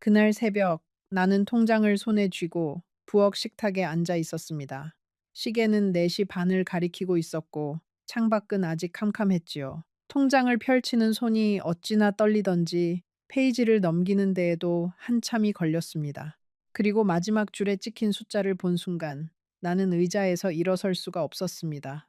그날 새벽 나는 통장을 손에 쥐고 부엌 식탁에 앉아 있었습니다. 시계는 4시 반을 가리키고 있었고 창밖은 아직 캄캄했지요. 통장을 펼치는 손이 어찌나 떨리던지 페이지를 넘기는 데에도 한참이 걸렸습니다. 그리고 마지막 줄에 찍힌 숫자를 본 순간 나는 의자에서 일어설 수가 없었습니다.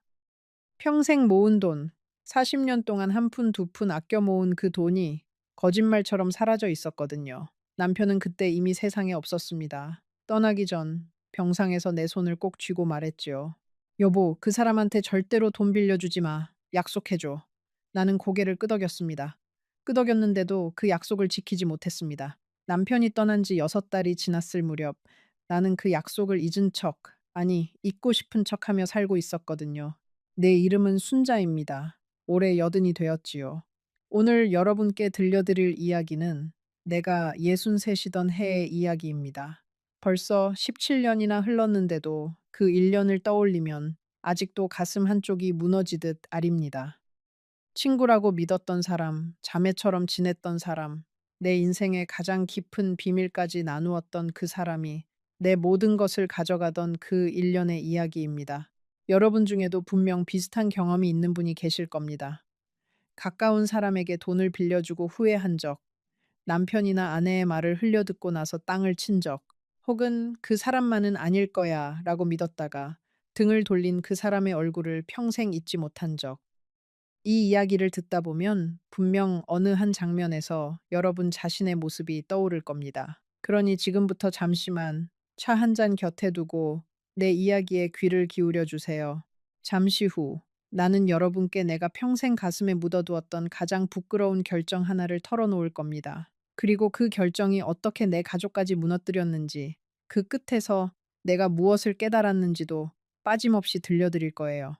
평생 모은 돈, 40년 동안 한 푼 두 푼 아껴 모은 그 돈이 거짓말처럼 사라져 있었거든요. 남편은 그때 이미 세상에 없었습니다. 떠나기 전 병상에서 내 손을 꼭 쥐고 말했지요. 여보, 그 사람한테 절대로 돈 빌려주지 마. 약속해줘. 나는 고개를 끄덕였습니다. 끄덕였는데도 그 약속을 지키지 못했습니다. 남편이 떠난 지 6달이 지났을 무렵 나는 그 약속을 잊은 척, 아니, 잊고 싶은 척 하며 살고 있었거든요. 내 이름은 순자입니다. 올해 80이 되었지요. 오늘 여러분께 들려드릴 이야기는 내가 63이던 해의 이야기입니다. 벌써 17년이나 흘렀는데도 그 1년을 떠올리면 아직도 가슴 한쪽이 무너지듯 아립니다. 친구라고 믿었던 사람, 자매처럼 지냈던 사람, 내 인생의 가장 깊은 비밀까지 나누었던 그 사람이 내 모든 것을 가져가던 그 일련의 이야기입니다. 여러분 중에도 분명 비슷한 경험이 있는 분이 계실 겁니다. 가까운 사람에게 돈을 빌려주고 후회한 적, 남편이나 아내의 말을 흘려듣고 나서 땅을 친 적, 혹은 그 사람만은 아닐 거야 라고 믿었다가 등을 돌린 그 사람의 얼굴을 평생 잊지 못한 적. 이 이야기를 듣다 보면 분명 어느 한 장면에서 여러분 자신의 모습이 떠오를 겁니다. 그러니 지금부터 잠시만 차 한 잔 곁에 두고 내 이야기에 귀를 기울여 주세요. 잠시 후 나는 여러분께 내가 평생 가슴에 묻어두었던 가장 부끄러운 결정 하나를 털어놓을 겁니다. 그리고 그 결정이 어떻게 내 가족까지 무너뜨렸는지, 그 끝에서 내가 무엇을 깨달았는지도 빠짐없이 들려드릴 거예요.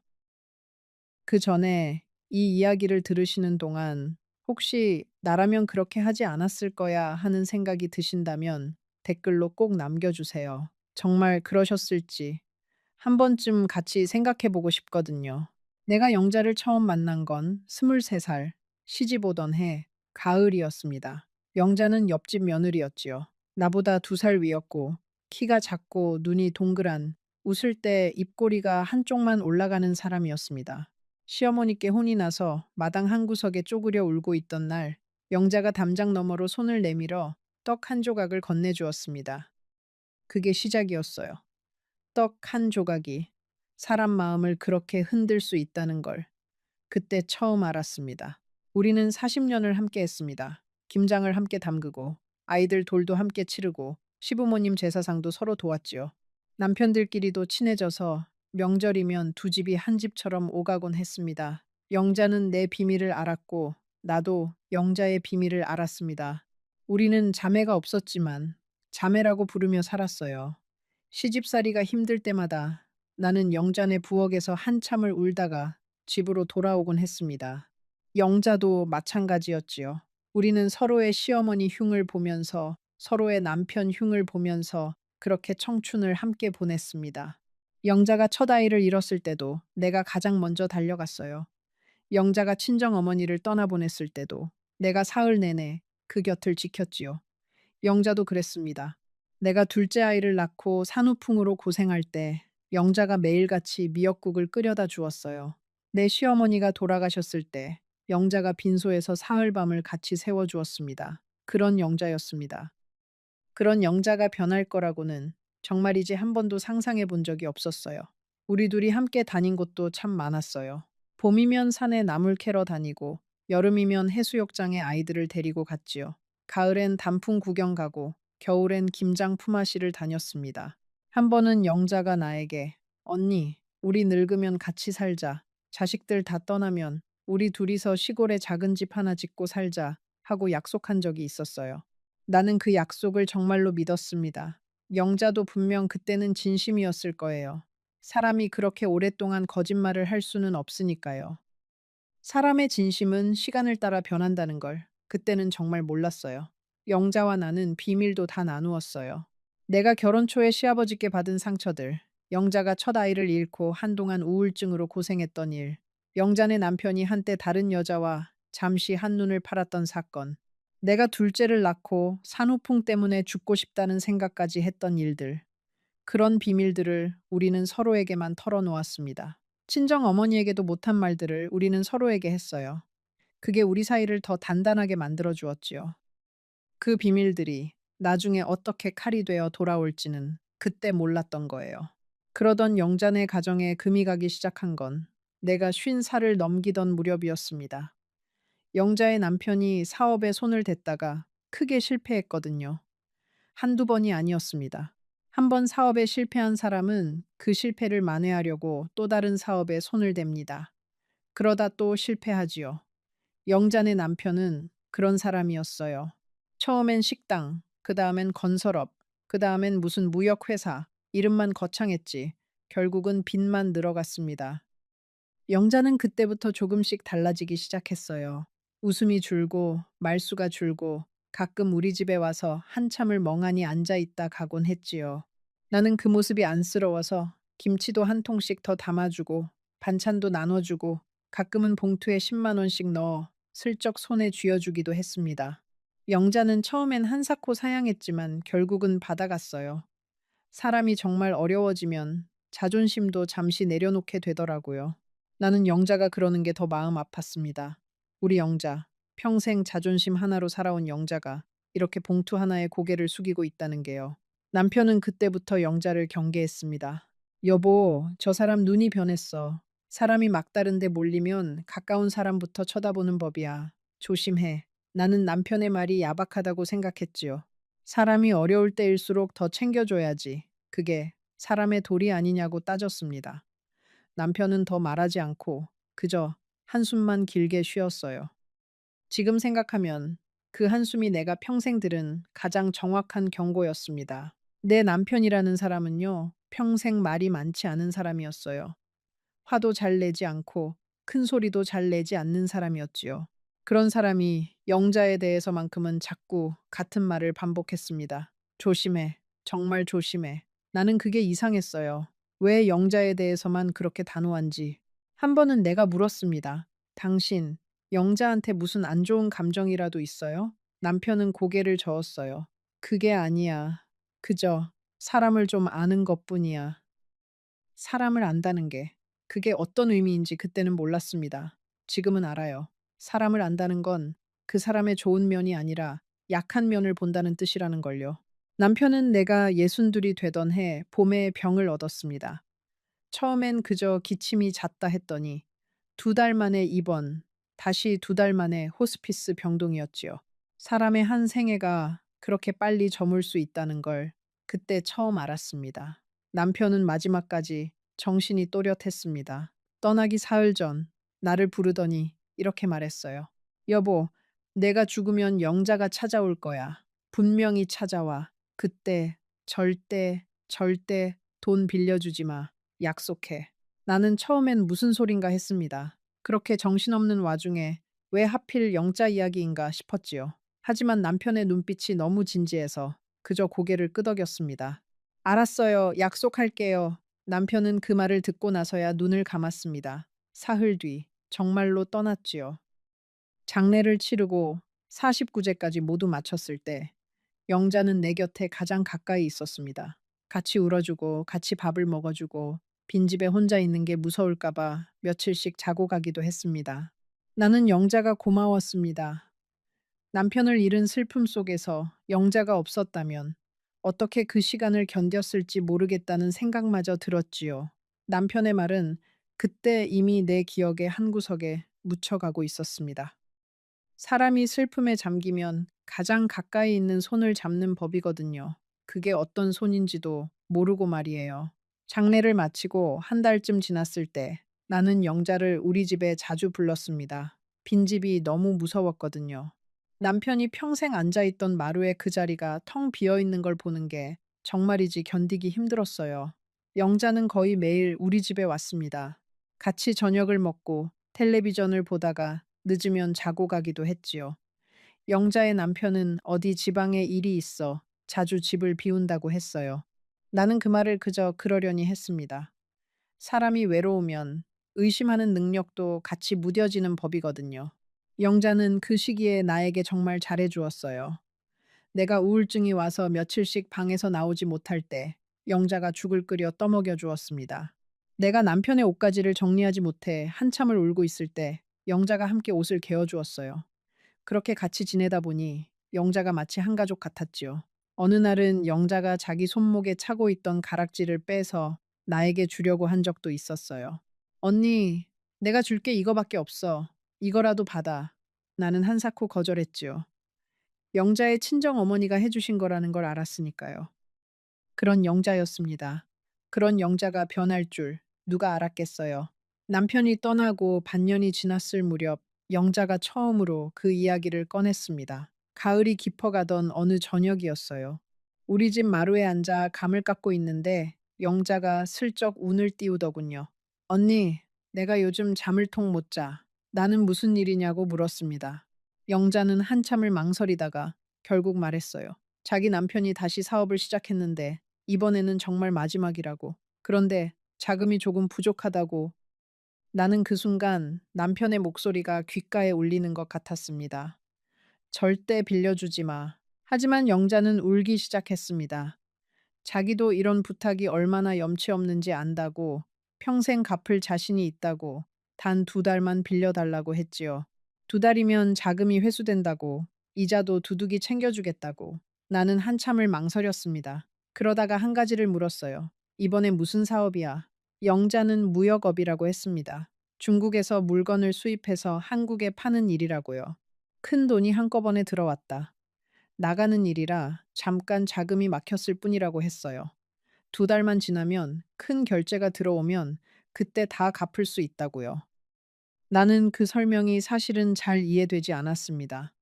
그 전에 이 이야기를 들으시는 동안 혹시 나라면 그렇게 하지 않았을 거야 하는 생각이 드신다면 댓글로 꼭 남겨주세요. 정말 그러셨을지 한 번쯤 같이 생각해 보고 싶거든요. 내가 영자를 처음 만난 건 23살, 시집 오던 해, 가을이었습니다. 영자는 옆집 며느리였지요. 나보다 2살 위였고, 키가 작고 눈이 동그란, 웃을 때 입꼬리가 한쪽만 올라가는 사람이었습니다. 시어머니께 혼이 나서 마당 한 구석에 쪼그려 울고 있던 날, 영자가 담장 너머로 손을 내밀어 떡 한 조각을 건네주었습니다. 그게 시작이었어요. 떡 한 조각이 사람 마음을 그렇게 흔들 수 있다는 걸 그때 처음 알았습니다. 우리는 40년을 함께 했습니다. 김장을 함께 담그고 아이들 돌도 함께 치르고 시부모님 제사상도 서로 도왔지요. 남편들끼리도 친해져서 명절이면 두 집이 한 집처럼 오가곤 했습니다. 영자는 내 비밀을 알았고 나도 영자의 비밀을 알았습니다. 우리는 자매가 없었지만 자매라고 부르며 살았어요. 시집살이가 힘들 때마다 나는 영자네 부엌에서 한참을 울다가 집으로 돌아오곤 했습니다. 영자도 마찬가지였지요. 우리는 서로의 시어머니 흉을 보면서 서로의 남편 흉을 보면서 그렇게 청춘을 함께 보냈습니다. 영자가 첫 아이를 잃었을 때도 내가 가장 먼저 달려갔어요. 영자가 친정 어머니를 떠나보냈을 때도 내가 사흘 내내 그 곁을 지켰지요. 영자도 그랬습니다. 내가 둘째 아이를 낳고 산후풍으로 고생할 때 영자가 매일같이 미역국을 끓여다 주었어요. 내 시어머니가 돌아가셨을 때 영자가 빈소에서 사흘밤을 같이 세워주었습니다. 그런 영자였습니다. 그런 영자가 변할 거라고는 정말이지 한 번도 상상해 본 적이 없었어요. 우리 둘이 함께 다닌 곳도 참 많았어요. 봄이면 산에 나물 캐러 다니고 여름이면 해수욕장에 아이들을 데리고 갔지요. 가을엔 단풍 구경 가고 겨울엔 김장 품앗이를 다녔습니다. 한 번은 영자가 나에게 언니, 우리 늙으면 같이 살자. 자식들 다 떠나면 우리 둘이서 시골에 작은 집 하나 짓고 살자 하고 약속한 적이 있었어요. 나는 그 약속을 정말로 믿었습니다. 영자도 분명 그때는 진심이었을 거예요. 사람이 그렇게 오랫동안 거짓말을 할 수는 없으니까요. 사람의 진심은 시간을 따라 변한다는 걸 그때는 정말 몰랐어요. 영자와 나는 비밀도 다 나누었어요. 내가 결혼 초에 시아버지께 받은 상처들, 영자가 첫 아이를 잃고 한동안 우울증으로 고생했던 일, 영자네 남편이 한때 다른 여자와 잠시 한눈을 팔았던 사건, 내가 둘째를 낳고 산후풍 때문에 죽고 싶다는 생각까지 했던 일들. 그런 비밀들을 우리는 서로에게만 털어놓았습니다. 친정 어머니에게도 못한 말들을 우리는 서로에게 했어요. 그게 우리 사이를 더 단단하게 만들어 주었지요. 그 비밀들이 나중에 어떻게 칼이 되어 돌아올지는 그때 몰랐던 거예요. 그러던 영자네 가정에 금이 가기 시작한 건 내가 50살을 넘기던 무렵이었습니다. 영자의 남편이 사업에 손을 댔다가 크게 실패했거든요. 한두 번이 아니었습니다. 한 번 사업에 실패한 사람은 그 실패를 만회하려고 또 다른 사업에 손을 댑니다. 그러다 또 실패하지요. 영자네 남편은 그런 사람이었어요. 처음엔 식당, 그 다음엔 건설업, 그 다음엔 무슨 무역회사, 이름만 거창했지. 결국은 빚만 늘어갔습니다. 영자는 그때부터 조금씩 달라지기 시작했어요. 웃음이 줄고, 말수가 줄고, 가끔 우리 집에 와서 한참을 멍하니 앉아 있다 가곤 했지요. 나는 그 모습이 안쓰러워서 김치도 한 통씩 더 담아주고, 반찬도 나눠주고, 가끔은 봉투에 10만 원씩 넣어 슬쩍 손에 쥐어주기도 했습니다. 영자는 처음엔 한사코 사양했지만 결국은 받아갔어요. 사람이 정말 어려워지면 자존심도 잠시 내려놓게 되더라고요. 나는 영자가 그러는 게 더 마음 아팠습니다. 우리 영자, 평생 자존심 하나로 살아온 영자가 이렇게 봉투 하나에 고개를 숙이고 있다는 게요. 남편은 그때부터 영자를 경계했습니다. 여보, 저 사람 눈이 변했어. 사람이 막다른데 몰리면 가까운 사람부터 쳐다보는 법이야. 조심해. 나는 남편의 말이 야박하다고 생각했지요. 사람이 어려울 때일수록 더 챙겨줘야지. 그게 사람의 도리 아니냐고 따졌습니다. 남편은 더 말하지 않고 그저 한숨만 길게 쉬었어요. 지금 생각하면 그 한숨이 내가 평생 들은 가장 정확한 경고였습니다. 내 남편이라는 사람은요, 평생 말이 많지 않은 사람이었어요. 화도 잘 내지 않고 큰 소리도 잘 내지 않는 사람이었지요. 그런 사람이 영자에 대해서만큼은 자꾸 같은 말을 반복했습니다. 조심해. 정말 조심해. 나는 그게 이상했어요. 왜 영자에 대해서만 그렇게 단호한지. 한 번은 내가 물었습니다. 당신, 영자한테 무슨 안 좋은 감정이라도 있어요? 남편은 고개를 저었어요. 그게 아니야. 그저 사람을 좀 아는 것뿐이야. 사람을 안다는 게 그게 어떤 의미인지 그때는 몰랐습니다. 지금은 알아요. 사람을 안다는 건 그 사람의 좋은 면이 아니라 약한 면을 본다는 뜻이라는 걸요. 남편은 내가 62이 되던 해 봄에 병을 얻었습니다. 처음엔 그저 기침이 잦다 했더니 2달 만에 입원, 다시 2달 만에 호스피스 병동이었지요. 사람의 한 생애가 그렇게 빨리 저물 수 있다는 걸 그때 처음 알았습니다. 남편은 마지막까지 정신이 또렷했습니다. 떠나기 사흘 전 나를 부르더니 이렇게 말했어요. 여보, 내가 죽으면 영자가 찾아올 거야. 분명히 찾아와. 그때 절대 돈 빌려주지 마. 약속해. 나는 처음엔 무슨 소린가 했습니다. 그렇게 정신없는 와중에 왜 하필 영자 이야기인가 싶었지요. 하지만 남편의 눈빛이 너무 진지해서 그저 고개를 끄덕였습니다. 알았어요. 약속할게요. 남편은 그 말을 듣고 나서야 눈을 감았습니다. 사흘 뒤 정말로 떠났지요. 장례를 치르고 49제까지 모두 마쳤을 때 영자는 내 곁에 가장 가까이 있었습니다. 같이 울어주고 같이 밥을 먹어주고 빈집에 혼자 있는 게 무서울까 봐 며칠씩 자고 가기도 했습니다. 나는 영자가 고마웠습니다. 남편을 잃은 슬픔 속에서 영자가 없었다면 어떻게 그 시간을 견뎠을지 모르겠다는 생각마저 들었지요. 남편의 말은 그때 이미 내 기억의 한 구석에 묻혀가고 있었습니다. 사람이 슬픔에 잠기면 가장 가까이 있는 손을 잡는 법이거든요. 그게 어떤 손인지도 모르고 말이에요. 장례를 마치고 한 달쯤 지났을 때 나는 영자를 우리 집에 자주 불렀습니다. 빈집이 너무 무서웠거든요. 남편이 평생 앉아있던 마루의 그 자리가 텅 비어 있는 걸 보는 게 정말이지 견디기 힘들었어요. 영자는 거의 매일 우리 집에 왔습니다. 같이 저녁을 먹고 텔레비전을 보다가 늦으면 자고 가기도 했지요. 영자의 남편은 어디 지방에 일이 있어 자주 집을 비운다고 했어요. 나는 그 말을 그저 그러려니 했습니다. 사람이 외로우면 의심하는 능력도 같이 무뎌지는 법이거든요. 영자는 그 시기에 나에게 정말 잘해주었어요. 내가 우울증이 와서 며칠씩 방에서 나오지 못할 때 영자가 죽을 끓여 떠먹여 주었습니다. 내가 남편의 옷가지를 정리하지 못해 한참을 울고 있을 때 영자가 함께 옷을 개어 주었어요. 그렇게 같이 지내다 보니 영자가 마치 한 가족 같았지요. 어느 날은 영자가 자기 손목에 차고 있던 가락지를 빼서 나에게 주려고 한 적도 있었어요. 언니, 내가 줄게 이거밖에 없어. 이거라도 받아. 나는 한사코 거절했지요. 영자의 친정 어머니가 해주신 거라는 걸 알았으니까요. 그런 영자였습니다. 그런 영자가 변할 줄 누가 알았겠어요. 남편이 떠나고 반년이 지났을 무렵 영자가 처음으로 그 이야기를 꺼냈습니다. 가을이 깊어가던 어느 저녁이었어요. 우리 집 마루에 앉아 감을 깎고 있는데 영자가 슬쩍 운을 띄우더군요. 언니, 내가 요즘 잠을 통 못 자. 나는 무슨 일이냐고 물었습니다. 영자는 한참을 망설이다가 결국 말했어요. 자기 남편이 다시 사업을 시작했는데 이번에는 정말 마지막이라고. 그런데 자금이 조금 부족하다고. 나는 그 순간 남편의 목소리가 귓가에 울리는 것 같았습니다. 절대 빌려주지 마. 하지만 영자는 울기 시작했습니다. 자기도 이런 부탁이 얼마나 염치 없는지 안다고, 평생 갚을 자신이 있다고, 단 2달만 빌려달라고 했지요. 2달이면 자금이 회수된다고, 이자도 두둑이 챙겨주겠다고. 나는 한참을 망설였습니다. 그러다가 한 가지를 물었어요. 이번에 무슨 사업이야? 영자는 무역업이라고 했습니다. 중국에서 물건을 수입해서 한국에 파는 일이라고요. 큰 돈이 한꺼번에 들어왔다. 나가는 일이라 잠깐 자금이 막혔을 뿐이라고 했어요. 2달만 지나면 큰 결제가 들어오면 그때 다 갚을 수 있다고요. 나는 그 설명이 사실은 잘 이해되지 않았습니다.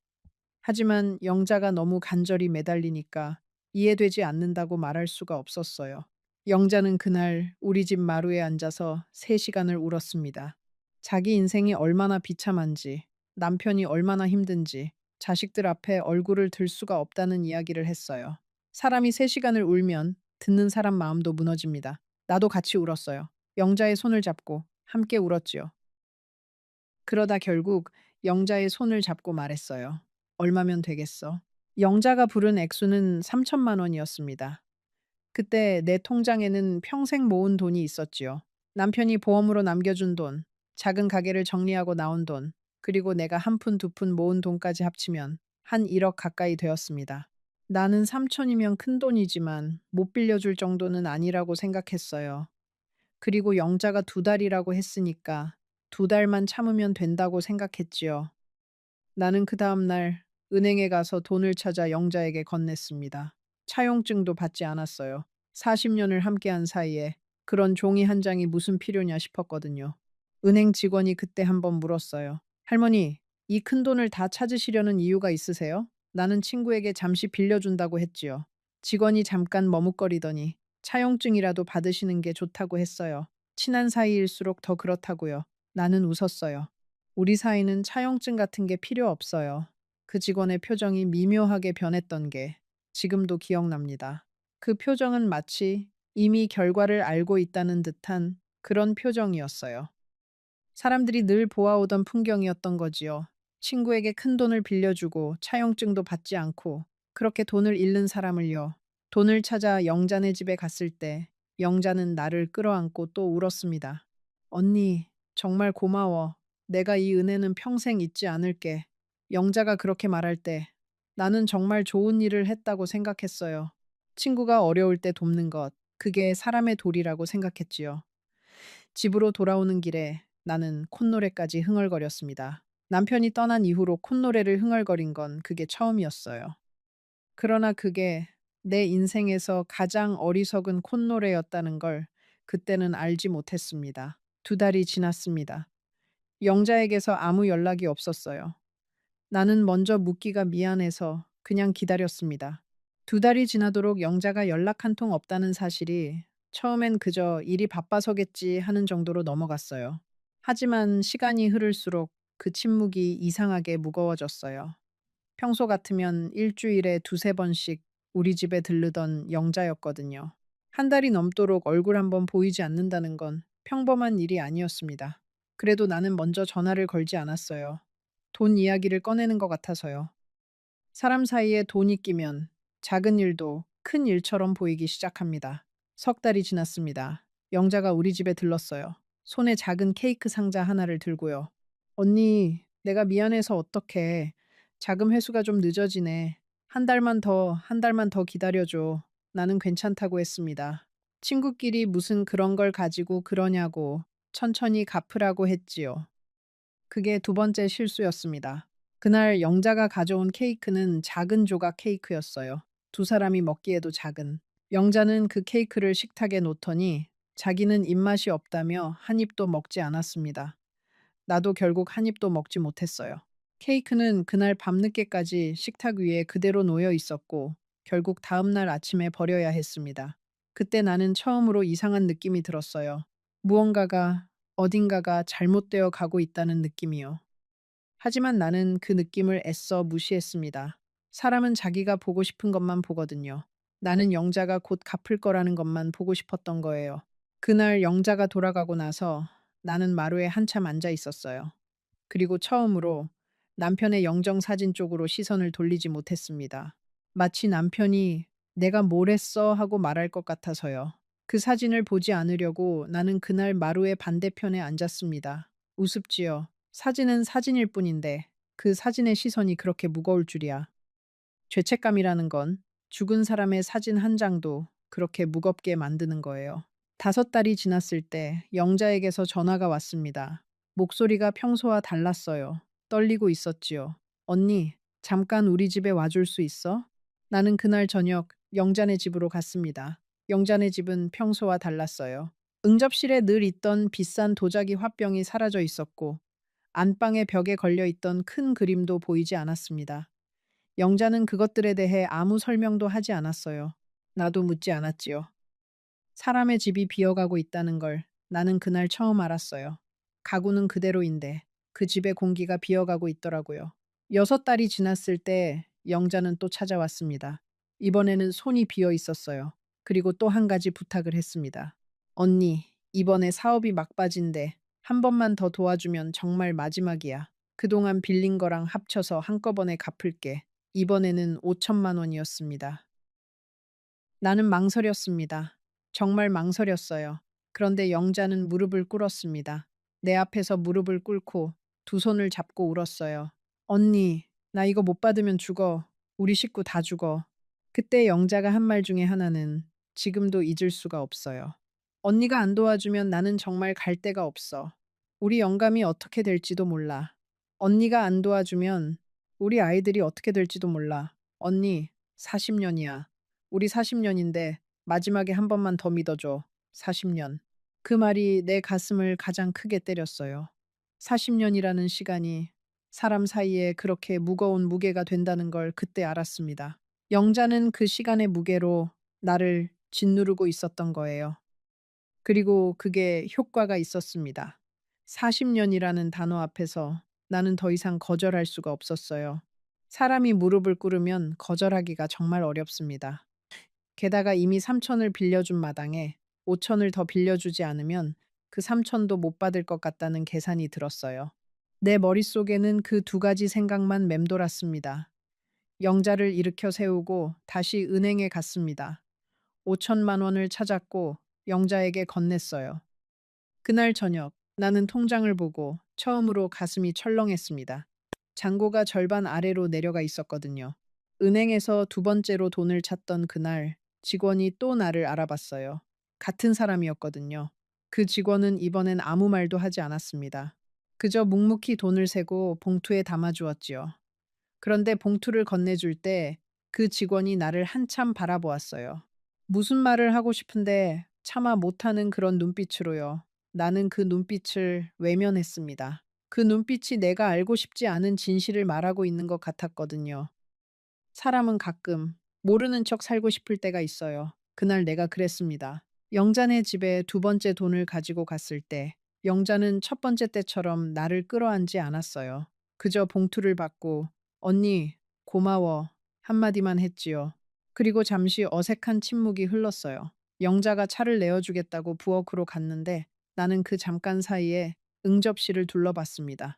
하지만 영자가 너무 간절히 매달리니까 이해되지 않는다고 말할 수가 없었어요. 영자는 그날 우리 집 마루에 앉아서 3시간을 울었습니다. 자기 인생이 얼마나 비참한지, 남편이 얼마나 힘든지, 자식들 앞에 얼굴을 들 수가 없다는 이야기를 했어요. 사람이 3시간을 울면 듣는 사람 마음도 무너집니다. 나도 같이 울었어요. 영자의 손을 잡고 함께 울었지요. 그러다 결국 영자의 손을 잡고 말했어요. 얼마면 되겠어? 영자가 부른 액수는 3천만 원이었습니다. 그때 내 통장에는 평생 모은 돈이 있었지요. 남편이 보험으로 남겨준 돈, 작은 가게를 정리하고 나온 돈, 그리고 내가 한 푼 두 푼 모은 돈까지 합치면 한 1억 가까이 되었습니다. 나는 3천이면 큰 돈이지만 못 빌려줄 정도는 아니라고 생각했어요. 그리고 영자가 2달이라고 했으니까 2달만 참으면 된다고 생각했지요. 나는 그 다음날 은행에 가서 돈을 찾아 영자에게 건넸습니다. 차용증도 받지 않았어요. 40년을 함께한 사이에 그런 종이 한 장이 무슨 필요냐 싶었거든요. 은행 직원이 그때 한번 물었어요. 할머니, 이 큰 돈을 다 찾으시려는 이유가 있으세요? 나는 친구에게 잠시 빌려준다고 했지요. 직원이 잠깐 머뭇거리더니 차용증이라도 받으시는 게 좋다고 했어요. 친한 사이일수록 더 그렇다고요. 나는 웃었어요. 우리 사이는 차용증 같은 게 필요 없어요. 그 직원의 표정이 미묘하게 변했던 게 지금도 기억납니다. 그 표정은 마치 이미 결과를 알고 있다는 듯한 그런 표정이었어요. 사람들이 늘 보아오던 풍경이었던 거지요. 친구에게 큰 돈을 빌려주고 차용증도 받지 않고 그렇게 돈을 잃는 사람을요. 돈을 찾아 영자네 집에 갔을 때 영자는 나를 끌어안고 또 울었습니다. 언니, 정말 고마워. 내가 이 은혜는 평생 잊지 않을게. 영자가 그렇게 말할 때 나는 정말 좋은 일을 했다고 생각했어요. 친구가 어려울 때 돕는 것, 그게 사람의 도리라고 생각했지요. 집으로 돌아오는 길에 나는 콧노래까지 흥얼거렸습니다. 남편이 떠난 이후로 콧노래를 흥얼거린 건 그게 처음이었어요. 그러나 그게 내 인생에서 가장 어리석은 콧노래였다는 걸 그때는 알지 못했습니다. 2달이 지났습니다. 영자에게서 아무 연락이 없었어요. 나는 먼저 묻기가 미안해서 그냥 기다렸습니다. 2달이 지나도록 영자가 연락 한 통 없다는 사실이 처음엔 그저 일이 바빠서겠지 하는 정도로 넘어갔어요. 하지만 시간이 흐를수록 그 침묵이 이상하게 무거워졌어요. 평소 같으면 일주일에 2~3번씩 우리 집에 들르던 영자였거든요. 한 달이 넘도록 얼굴 한번 보이지 않는다는 건 평범한 일이 아니었습니다. 그래도 나는 먼저 전화를 걸지 않았어요. 돈 이야기를 꺼내는 것 같아서요. 사람 사이에 돈이 끼면 작은 일도 큰 일처럼 보이기 시작합니다. 석 달이 지났습니다. 영자가 우리 집에 들렀어요. 손에 작은 케이크 상자 하나를 들고요. 언니, 내가 미안해서 어떡해. 자금 회수가 좀 늦어지네. 한 달만 더 기다려줘. 나는 괜찮다고 했습니다. 친구끼리 무슨 그런 걸 가지고 그러냐고 천천히 갚으라고 했지요. 그게 두 번째 실수였습니다. 그날 영자가 가져온 케이크는 작은 조각 케이크였어요. 두 사람이 먹기에도 작은. 영자는 그 케이크를 식탁에 놓더니 자기는 입맛이 없다며 한 입도 먹지 않았습니다. 나도 결국 한 입도 먹지 못했어요. 케이크는 그날 밤늦게까지 식탁 위에 그대로 놓여 있었고 결국 다음 날 아침에 버려야 했습니다. 그때 나는 처음으로 이상한 느낌이 들었어요. 무언가가 어딘가가 잘못되어 가고 있다는 느낌이요. 하지만 나는 그 느낌을 애써 무시했습니다. 사람은 자기가 보고 싶은 것만 보거든요. 나는 영자가 곧 갚을 거라는 것만 보고 싶었던 거예요. 그날 영자가 돌아가고 나서 나는 마루에 한참 앉아 있었어요. 그리고 처음으로 남편의 영정 사진 쪽으로 시선을 돌리지 못했습니다. 마치 남편이 내가 뭘 했어 하고 말할 것 같아서요. 그 사진을 보지 않으려고 나는 그날 마루의 반대편에 앉았습니다. 우습지요. 사진은 사진일 뿐인데 그 사진의 시선이 그렇게 무거울 줄이야. 죄책감이라는 건 죽은 사람의 사진 한 장도 그렇게 무겁게 만드는 거예요. 5달이 지났을 때 영자에게서 전화가 왔습니다. 목소리가 평소와 달랐어요. 떨리고 있었지요. 언니, 잠깐 우리 집에 와줄 수 있어? 나는 그날 저녁 영자네 집으로 갔습니다. 영자네 집은 평소와 달랐어요. 응접실에 늘 있던 비싼 도자기 화병이 사라져 있었고 안방의 벽에 걸려 있던 큰 그림도 보이지 않았습니다. 영자는 그것들에 대해 아무 설명도 하지 않았어요. 나도 묻지 않았지요. 사람의 집이 비어가고 있다는 걸 나는 그날 처음 알았어요. 가구는 그대로인데 그 집의 공기가 비어가고 있더라고요. 6달이 지났을 때 영자는 또 찾아왔습니다. 이번에는 손이 비어 있었어요. 그리고 또 한 가지 부탁을 했습니다. 언니, 이번에 사업이 막바지인데 한 번만 더 도와주면 정말 마지막이야. 그동안 빌린 거랑 합쳐서 한꺼번에 갚을게. 이번에는 5천만 원이었습니다. 나는 망설였습니다. 정말 망설였어요. 그런데 영자는 무릎을 꿇었습니다. 내 앞에서 무릎을 꿇고 두 손을 잡고 울었어요. 언니, 나 이거 못 받으면 죽어. 우리 식구 다 죽어. 그때 영자가 한 말 중에 하나는 지금도 잊을 수가 없어요. 언니가 안 도와주면 나는 정말 갈 데가 없어. 우리 영감이 어떻게 될지도 몰라. 언니가 안 도와주면 우리 아이들이 어떻게 될지도 몰라. 언니, 40년이야. 우리 40년인데 마지막에 한 번만 더 믿어줘. 40년. 그 말이 내 가슴을 가장 크게 때렸어요. 40년이라는 시간이 사람 사이에 그렇게 무거운 무게가 된다는 걸 그때 알았습니다. 영자는 그 시간의 무게로 나를 짓누르고 있었던 거예요. 그리고 그게 효과가 있었습니다. 40년이라는 단어 앞에서 나는 더 이상 거절할 수가 없었어요. 사람이 무릎을 꿇으면 거절하기가 정말 어렵습니다. 게다가 이미 3천을 빌려준 마당에 5천을 더 빌려주지 않으면 그 3천도 못 받을 것 같다는 계산이 들었어요. 내 머릿속에는 그 두 가지 생각만 맴돌았습니다. 영자를 일으켜 세우고 다시 은행에 갔습니다. 5천만 원을 찾았고 영자에게 건넸어요. 그날 저녁 나는 통장을 보고 처음으로 가슴이 철렁했습니다. 잔고가 절반 아래로 내려가 있었거든요. 은행에서 두 번째로 돈을 찾던 그날 직원이 또 나를 알아봤어요. 같은 사람이었거든요. 그 직원은 이번엔 아무 말도 하지 않았습니다. 그저 묵묵히 돈을 세고 봉투에 담아주었지요. 그런데 봉투를 건네줄 때 그 직원이 나를 한참 바라보았어요. 무슨 말을 하고 싶은데 차마 못하는 그런 눈빛으로요. 나는 그 눈빛을 외면했습니다. 그 눈빛이 내가 알고 싶지 않은 진실을 말하고 있는 것 같았거든요. 사람은 가끔 모르는 척 살고 싶을 때가 있어요. 그날 내가 그랬습니다. 영자네 집에 두 번째 돈을 가지고 갔을 때 영자는 첫 번째 때처럼 나를 끌어안지 않았어요. 그저 봉투를 받고 언니 고마워 한마디만 했지요. 그리고 잠시 어색한 침묵이 흘렀어요. 영자가 차를 내어주겠다고 부엌으로 갔는데 나는 그 잠깐 사이에 응접실을 둘러봤습니다.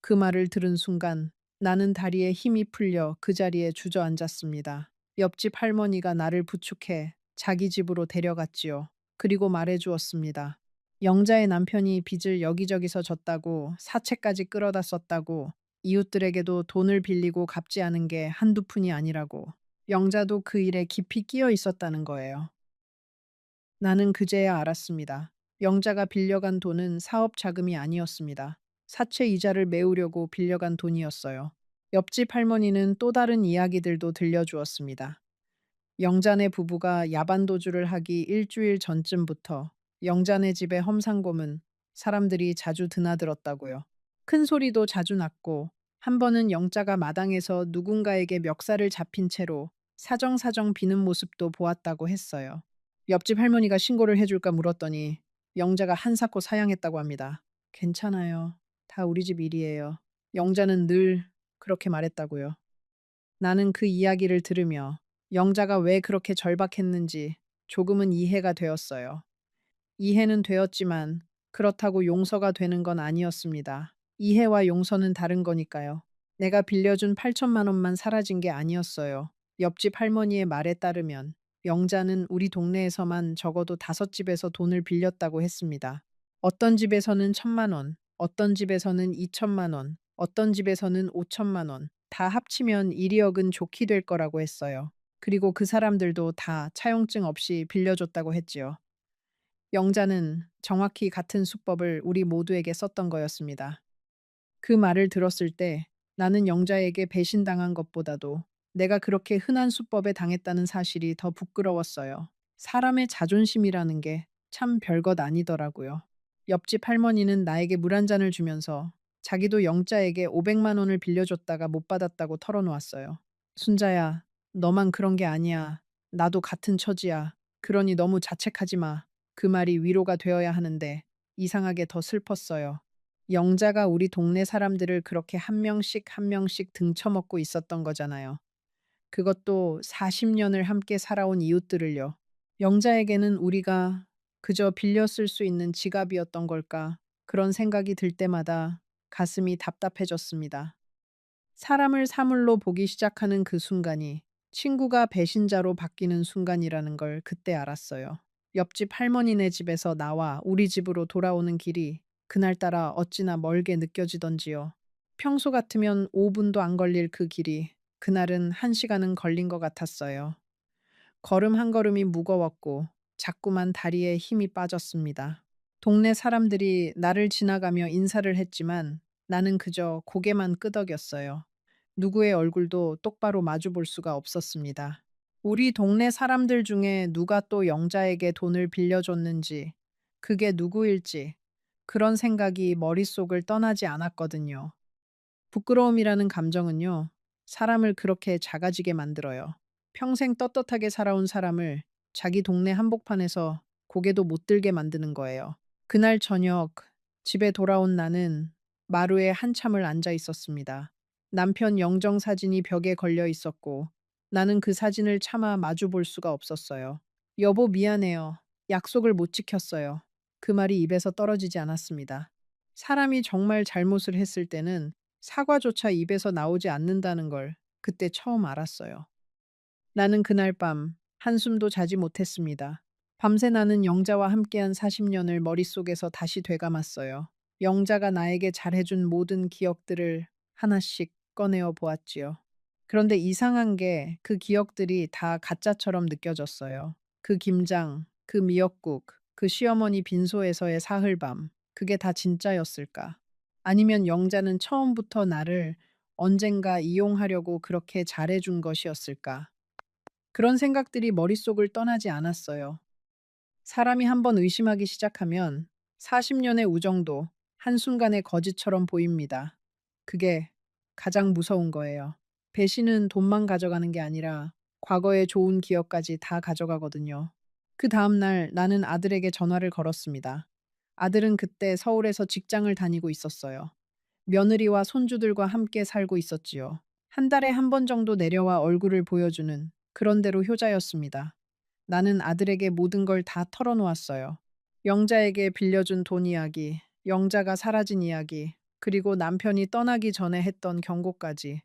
그 말을 들은 순간 나는 다리에 힘이 풀려 그 자리에 주저앉았습니다. 옆집 할머니가 나를 부축해 자기 집으로 데려갔지요. 그리고 말해 주었습니다. 영자의 남편이 빚을 여기저기서 졌다고 사채까지 끌어다 썼다고 이웃들에게도 돈을 빌리고 갚지 않은 게 한두 푼이 아니라고 영자도 그 일에 깊이 끼어 있었다는 거예요. 나는 그제야 알았습니다. 영자가 빌려간 돈은 사업 자금이 아니었습니다. 사채 이자를 메우려고 빌려간 돈이었어요. 옆집 할머니는 또 다른 이야기들도 들려주었습니다. 영자네 부부가 야반도주를 하기 일주일 전쯤부터 영자네 집에 험상곰은 사람들이 자주 드나들었다고요. 큰 소리도 자주 났고 한 번은 영자가 마당에서 누군가에게 멱살을 잡힌 채로 사정사정 비는 모습도 보았다고 했어요. 옆집 할머니가 신고를 해줄까 물었더니 영자가 한사코 사양했다고 합니다. 괜찮아요. 다 우리 집 일이에요. 영자는 늘 그렇게 말했다고요. 나는 그 이야기를 들으며 영자가 왜 그렇게 절박했는지 조금은 이해가 되었어요. 이해는 되었지만 그렇다고 용서가 되는 건 아니었습니다. 이해와 용서는 다른 거니까요. 내가 빌려준 8천만 원만 사라진 게 아니었어요. 옆집 할머니의 말에 따르면 영자는 우리 동네에서만 적어도 5집에서 돈을 빌렸다고 했습니다. 어떤 집에서는 1,000만 원, 어떤 집에서는 2천만 원, 어떤 집에서는 5천만 원, 다 합치면 1억은 좋게 될 거라고 했어요. 그리고 그 사람들도 다 차용증 없이 빌려줬다고 했지요. 영자는 정확히 같은 수법을 우리 모두에게 썼던 거였습니다. 그 말을 들었을 때 나는 영자에게 배신당한 것보다도 내가 그렇게 흔한 수법에 당했다는 사실이 더 부끄러웠어요. 사람의 자존심이라는 게 참 별것 아니더라고요. 옆집 할머니는 나에게 물 한 잔을 주면서 자기도 영자에게 500만 원을 빌려줬다가 못 받았다고 털어놓았어요. 순자야, 너만 그런 게 아니야. 나도 같은 처지야. 그러니 너무 자책하지 마. 그 말이 위로가 되어야 하는데 이상하게 더 슬펐어요. 영자가 우리 동네 사람들을 그렇게 한 명씩 한 명씩 등쳐먹고 있었던 거잖아요. 그것도 40년을 함께 살아온 이웃들을요. 영자에게는 우리가 그저 빌려 쓸 수 있는 지갑이었던 걸까? 그런 생각이 들 때마다 가슴이 답답해졌습니다. 사람을 사물로 보기 시작하는 그 순간이 친구가 배신자로 바뀌는 순간이라는 걸 그때 알았어요. 옆집 할머니네 집에서 나와 우리 집으로 돌아오는 길이 그날따라 어찌나 멀게 느껴지던지요. 평소 같으면 5분도 안 걸릴 그 길이 그날은 1시간은 걸린 것 같았어요. 걸음 한 걸음이 무거웠고 자꾸만 다리에 힘이 빠졌습니다. 동네 사람들이 나를 지나가며 인사를 했지만 나는 그저 고개만 끄덕였어요. 누구의 얼굴도 똑바로 마주 볼 수가 없었습니다. 우리 동네 사람들 중에 누가 또 영자에게 돈을 빌려줬는지, 그게 누구일지, 그런 생각이 머릿속을 떠나지 않았거든요. 부끄러움이라는 감정은요, 사람을 그렇게 작아지게 만들어요. 평생 떳떳하게 살아온 사람을 자기 동네 한복판에서 고개도 못 들게 만드는 거예요. 그날 저녁, 집에 돌아온 나는 마루에 한참을 앉아 있었습니다. 남편 영정 사진이 벽에 걸려 있었고, 나는 그 사진을 차마 마주 볼 수가 없었어요. 여보, 미안해요. 약속을 못 지켰어요. 그 말이 입에서 떨어지지 않았습니다. 사람이 정말 잘못을 했을 때는 사과조차 입에서 나오지 않는다는 걸 그때 처음 알았어요. 나는 그날 밤 한숨도 자지 못했습니다. 밤새 나는 영자와 함께한 40년을 머릿속에서 다시 되감았어요. 영자가 나에게 잘해준 모든 기억들을 하나씩 꺼내어 보았지요. 그런데 이상한 게 그 기억들이 다 가짜처럼 느껴졌어요. 그 김장, 그 미역국, 그 시어머니 빈소에서의 사흘밤, 그게 다 진짜였을까? 아니면 영자는 처음부터 나를 언젠가 이용하려고 그렇게 잘해준 것이었을까? 그런 생각들이 머릿속을 떠나지 않았어요. 사람이 한번 의심하기 시작하면 40년의 우정도 한순간에 거짓처럼 보입니다. 그게 가장 무서운 거예요. 배신은 돈만 가져가는 게 아니라 과거의 좋은 기억까지 다 가져가거든요. 그 다음날 나는 아들에게 전화를 걸었습니다. 아들은 그때 서울에서 직장을 다니고 있었어요. 며느리와 손주들과 함께 살고 있었지요. 한 달에 한 번 정도 내려와 얼굴을 보여주는 그런 대로 효자였습니다. 나는 아들에게 모든 걸 다 털어놓았어요. 영자에게 빌려준 돈 이야기, 영자가 사라진 이야기, 그리고 남편이 떠나기 전에 했던 경고까지.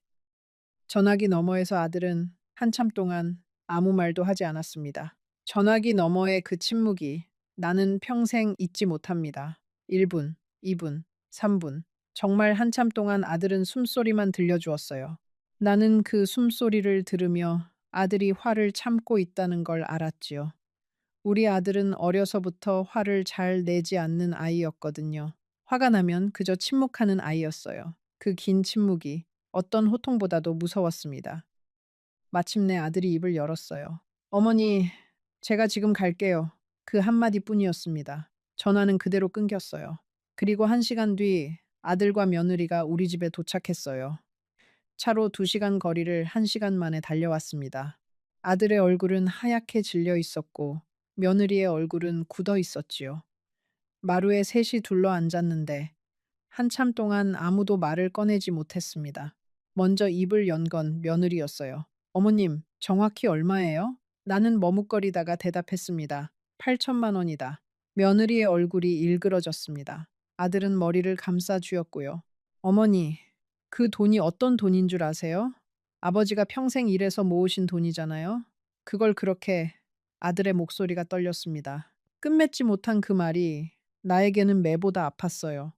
전화기 너머에서 아들은 한참 동안 아무 말도 하지 않았습니다. 전화기 너머의 그 침묵이 나는 평생 잊지 못합니다. 1분, 2분, 3분. 정말 한참 동안 아들은 숨소리만 들려주었어요. 나는 그 숨소리를 들으며 아들이 화를 참고 있다는 걸 알았지요. 우리 아들은 어려서부터 화를 잘 내지 않는 아이였거든요. 화가 나면 그저 침묵하는 아이였어요. 그 긴 침묵이 어떤 호통보다도 무서웠습니다. 마침내 아들이 입을 열었어요. 어머니, 제가 지금 갈게요. 그 한마디뿐이었습니다. 전화는 그대로 끊겼어요. 그리고 1시간 뒤 아들과 며느리가 우리 집에 도착했어요. 차로 2시간 거리를 1시간 만에 달려왔습니다. 아들의 얼굴은 하얗게 질려 있었고 며느리의 얼굴은 굳어 있었지요. 마루에 셋이 둘러 앉았는데 한참 동안 아무도 말을 꺼내지 못했습니다. 먼저 입을 연 건 며느리였어요. 어머님, 정확히 얼마예요? 나는 머뭇거리다가 대답했습니다. 8천만 원이다. 며느리의 얼굴이 일그러졌습니다. 아들은 머리를 감싸 쥐었고요. 어머니, 그 돈이 어떤 돈인 줄 아세요? 아버지가 평생 일해서 모으신 돈이잖아요. 그걸 그렇게 아들의 목소리가 떨렸습니다. 끝맺지 못한 그 말이 나에게는 매보다 아팠어요.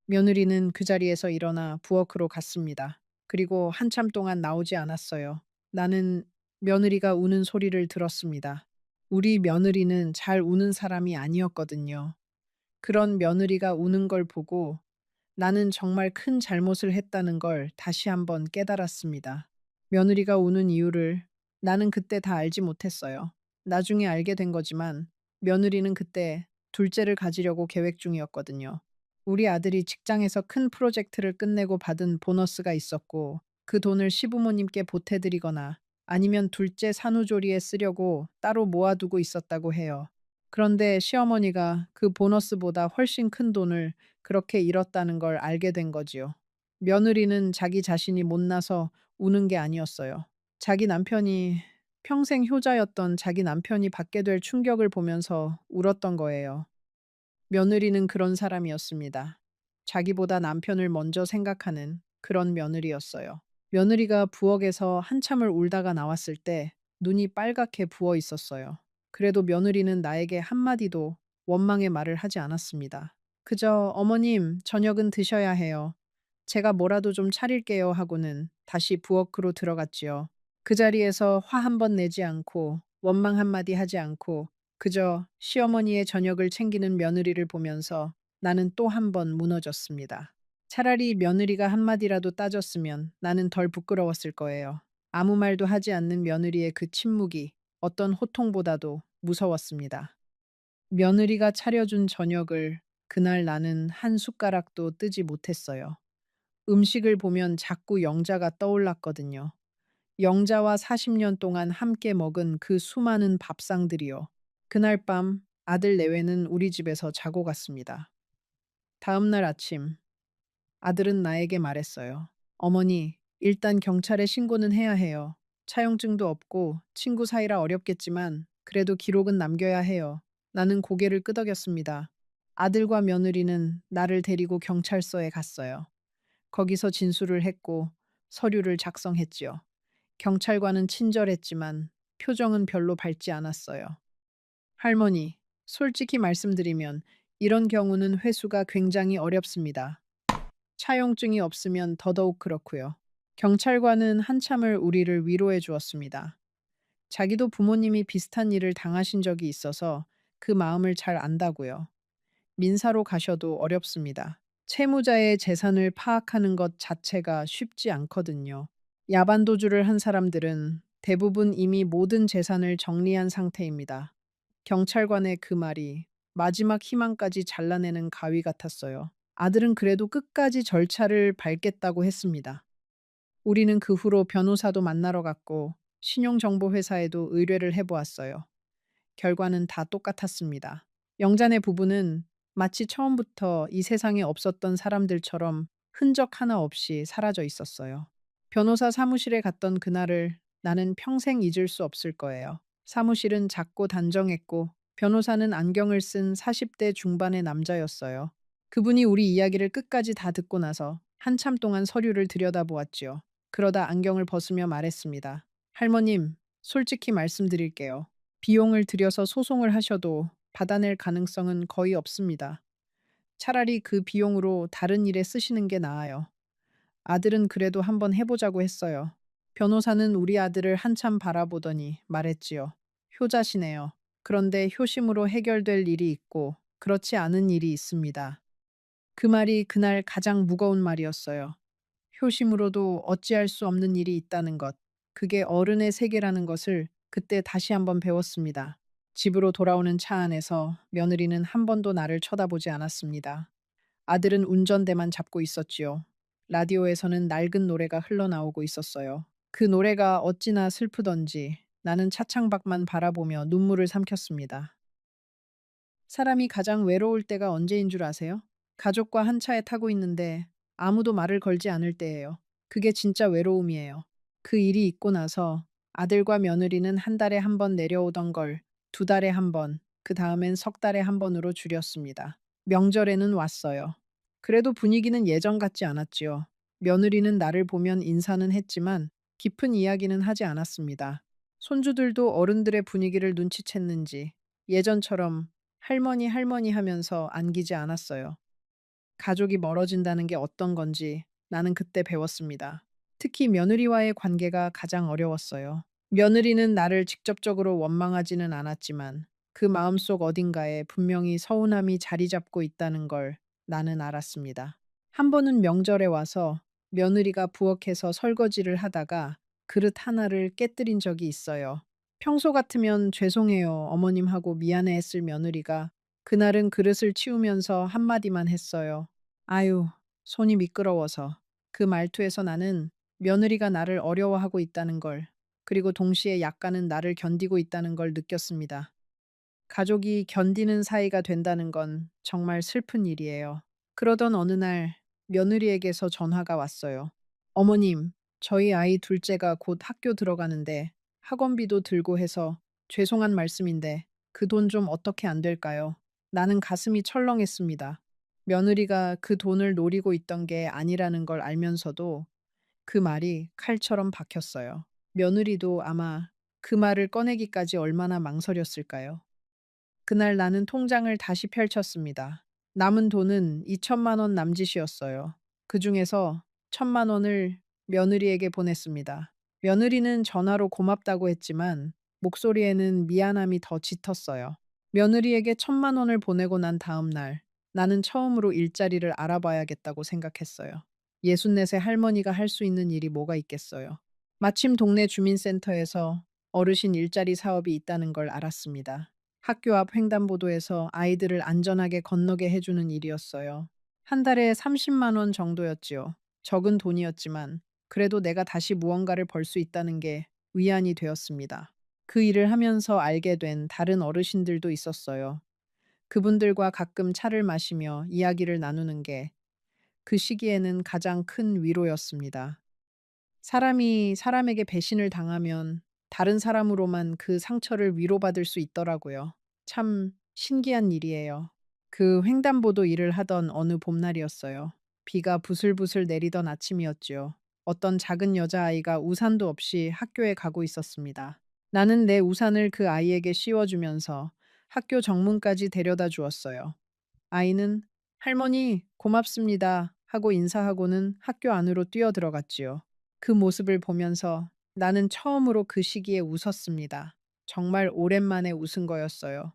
며느리는 그 자리에서 일어나 부엌으로 갔습니다. 그리고 한참 동안 나오지 않았어요. 나는 며느리가 우는 소리를 들었습니다. 우리 며느리는 잘 우는 사람이 아니었거든요. 그런 며느리가 우는 걸 보고 나는 정말 큰 잘못을 했다는 걸 다시 한번 깨달았습니다. 며느리가 우는 이유를 나는 그때 다 알지 못했어요. 나중에 알게 된 거지만 며느리는 그때 둘째를 가지려고 계획 중이었거든요. 우리 아들이 직장에서 큰 프로젝트를 끝내고 받은 보너스가 있었고 그 돈을 시부모님께 보태드리거나 아니면 둘째 산후조리에 쓰려고 따로 모아두고 있었다고 해요. 그런데 시어머니가 그 보너스보다 훨씬 큰 돈을 그렇게 잃었다는 걸 알게 된 거지요. 며느리는 자기 자신이 못나서 우는 게 아니었어요. 자기 남편이 평생 효자였던 자기 남편이 받게 될 충격을 보면서 울었던 거예요. 며느리는 그런 사람이었습니다. 자기보다 남편을 먼저 생각하는 그런 며느리였어요. 며느리가 부엌에서 한참을 울다가 나왔을 때 눈이 빨갛게 부어 있었어요. 그래도 며느리는 나에게 한마디도 원망의 말을 하지 않았습니다. 그저 어머님, 저녁은 드셔야 해요. 제가 뭐라도 좀 차릴게요 하고는 다시 부엌으로 들어갔지요. 그 자리에서 화 한 번 내지 않고 원망 한마디 하지 않고 그저 시어머니의 저녁을 챙기는 며느리를 보면서 나는 또 한 번 무너졌습니다. 차라리 며느리가 한마디라도 따졌으면 나는 덜 부끄러웠을 거예요. 아무 말도 하지 않는 며느리의 그 침묵이 어떤 호통보다도 무서웠습니다. 며느리가 차려준 저녁을 그날 나는 한 숟가락도 뜨지 못했어요. 음식을 보면 자꾸 영자가 떠올랐거든요. 영자와 40년 동안 함께 먹은 그 수많은 밥상들이요. 그날 밤 아들 내외는 우리 집에서 자고 갔습니다. 다음 날 아침 아들은 나에게 말했어요. 어머니, 일단 경찰에 신고는 해야 해요. 차용증도 없고 친구 사이라 어렵겠지만 그래도 기록은 남겨야 해요. 나는 고개를 끄덕였습니다. 아들과 며느리는 나를 데리고 경찰서에 갔어요. 거기서 진술을 했고 서류를 작성했지요. 경찰관은 친절했지만 표정은 별로 밝지 않았어요. 할머니, 솔직히 말씀드리면 이런 경우는 회수가 굉장히 어렵습니다. 차용증이 없으면 더더욱 그렇고요. 경찰관은 한참을 우리를 위로해 주었습니다. 자기도 부모님이 비슷한 일을 당하신 적이 있어서 그 마음을 잘 안다고요. 민사로 가셔도 어렵습니다. 채무자의 재산을 파악하는 것 자체가 쉽지 않거든요. 야반도주를 한 사람들은 대부분 이미 모든 재산을 정리한 상태입니다. 경찰관의 그 말이 마지막 희망까지 잘라내는 가위 같았어요. 아들은 그래도 끝까지 절차를 밟겠다고 했습니다. 우리는 그 후로 변호사도 만나러 갔고 신용정보회사에도 의뢰를 해보았어요. 결과는 다 똑같았습니다. 영자네 부부는 마치 처음부터 이 세상에 없었던 사람들처럼 흔적 하나 없이 사라져 있었어요. 변호사 사무실에 갔던 그날을 나는 평생 잊을 수 없을 거예요. 사무실은 작고 단정했고 변호사는 안경을 쓴 40대 중반의 남자였어요. 그분이 우리 이야기를 끝까지 다 듣고 나서 한참 동안 서류를 들여다보았지요. 그러다 안경을 벗으며 말했습니다. 할머님, 솔직히 말씀드릴게요. 비용을 들여서 소송을 하셔도 받아낼 가능성은 거의 없습니다. 차라리 그 비용으로 다른 일에 쓰시는 게 나아요. 아들은 그래도 한번 해보자고 했어요. 변호사는 우리 아들을 한참 바라보더니 말했지요. 효자시네요. 그런데 효심으로 해결될 일이 있고 그렇지 않은 일이 있습니다. 그 말이 그날 가장 무거운 말이었어요. 효심으로도 어찌할 수 없는 일이 있다는 것. 그게 어른의 세계라는 것을 그때 다시 한번 배웠습니다. 집으로 돌아오는 차 안에서 며느리는 한 번도 나를 쳐다보지 않았습니다. 아들은 운전대만 잡고 있었지요. 라디오에서는 낡은 노래가 흘러나오고 있었어요. 그 노래가 어찌나 슬프던지 나는 차창밖만 바라보며 눈물을 삼켰습니다. 사람이 가장 외로울 때가 언제인 줄 아세요? 가족과 한 차에 타고 있는데 아무도 말을 걸지 않을 때예요. 그게 진짜 외로움이에요. 그 일이 있고 나서 아들과 며느리는 한 달에 한 번 내려오던 걸 두 달에 한 번, 그 다음엔 석 달에 한 번으로 줄였습니다. 명절에는 왔어요. 그래도 분위기는 예전 같지 않았지요. 며느리는 나를 보면 인사는 했지만 깊은 이야기는 하지 않았습니다. 손주들도 어른들의 분위기를 눈치챘는지 예전처럼 할머니 할머니 하면서 안기지 않았어요. 가족이 멀어진다는 게 어떤 건지 나는 그때 배웠습니다. 특히 며느리와의 관계가 가장 어려웠어요. 며느리는 나를 직접적으로 원망하지는 않았지만 그 마음속 어딘가에 분명히 서운함이 자리 잡고 있다는 걸 나는 알았습니다. 한 번은 명절에 와서 며느리가 부엌에서 설거지를 하다가 그릇 하나를 깨뜨린 적이 있어요. 평소 같으면 죄송해요, 어머님 하고 미안해했을 며느리가 그날은 그릇을 치우면서 한마디만 했어요. 아유, 손이 미끄러워서. 그 말투에서 나는 며느리가 나를 어려워하고 있다는 걸, 그리고 동시에 약간은 나를 견디고 있다는 걸 느꼈습니다. 가족이 견디는 사이가 된다는 건 정말 슬픈 일이에요. 그러던 어느 날 며느리에게서 전화가 왔어요. 어머님, 저희 아이 둘째가 곧 학교 들어가는데 학원비도 들고 해서 죄송한 말씀인데 그 돈 좀 어떻게 안 될까요? 나는 가슴이 철렁했습니다. 며느리가 그 돈을 노리고 있던 게 아니라는 걸 알면서도 그 말이 칼처럼 박혔어요. 며느리도 아마 그 말을 꺼내기까지 얼마나 망설였을까요? 그날 나는 통장을 다시 펼쳤습니다. 남은 돈은 2천만 원 남짓이었어요. 그 중에서 1천만 원을 며느리에게 보냈습니다. 며느리는 전화로 고맙다고 했지만 목소리에는 미안함이 더 짙었어요. 며느리에게 1천만 원을 보내고 난 다음 날 나는 처음으로 일자리를 알아봐야겠다고 생각했어요. 64세 할머니가 할 수 있는 일이 뭐가 있겠어요. 마침 동네 주민센터에서 어르신 일자리 사업이 있다는 걸 알았습니다. 학교 앞 횡단보도에서 아이들을 안전하게 건너게 해주는 일이었어요. 한 달에 30만 원 정도였지요. 적은 돈이었지만 그래도 내가 다시 무언가를 벌 수 있다는 게 위안이 되었습니다. 그 일을 하면서 알게 된 다른 어르신들도 있었어요. 그분들과 가끔 차를 마시며 이야기를 나누는 게 그 시기에는 가장 큰 위로였습니다. 사람이 사람에게 배신을 당하면 다른 사람으로만 그 상처를 위로받을 수 있더라고요. 참 신기한 일이에요. 그 횡단보도 일을 하던 어느 봄날이었어요. 비가 부슬부슬 내리던 아침이었지요. 어떤 작은 여자아이가 우산도 없이 학교에 가고 있었습니다. 나는 내 우산을 그 아이에게 씌워주면서 학교 정문까지 데려다 주었어요. 아이는 할머니, 고맙습니다 하고 인사하고는 학교 안으로 뛰어들어갔지요. 그 모습을 보면서 나는 처음으로 그 시기에 웃었습니다. 정말 오랜만에 웃은 거였어요.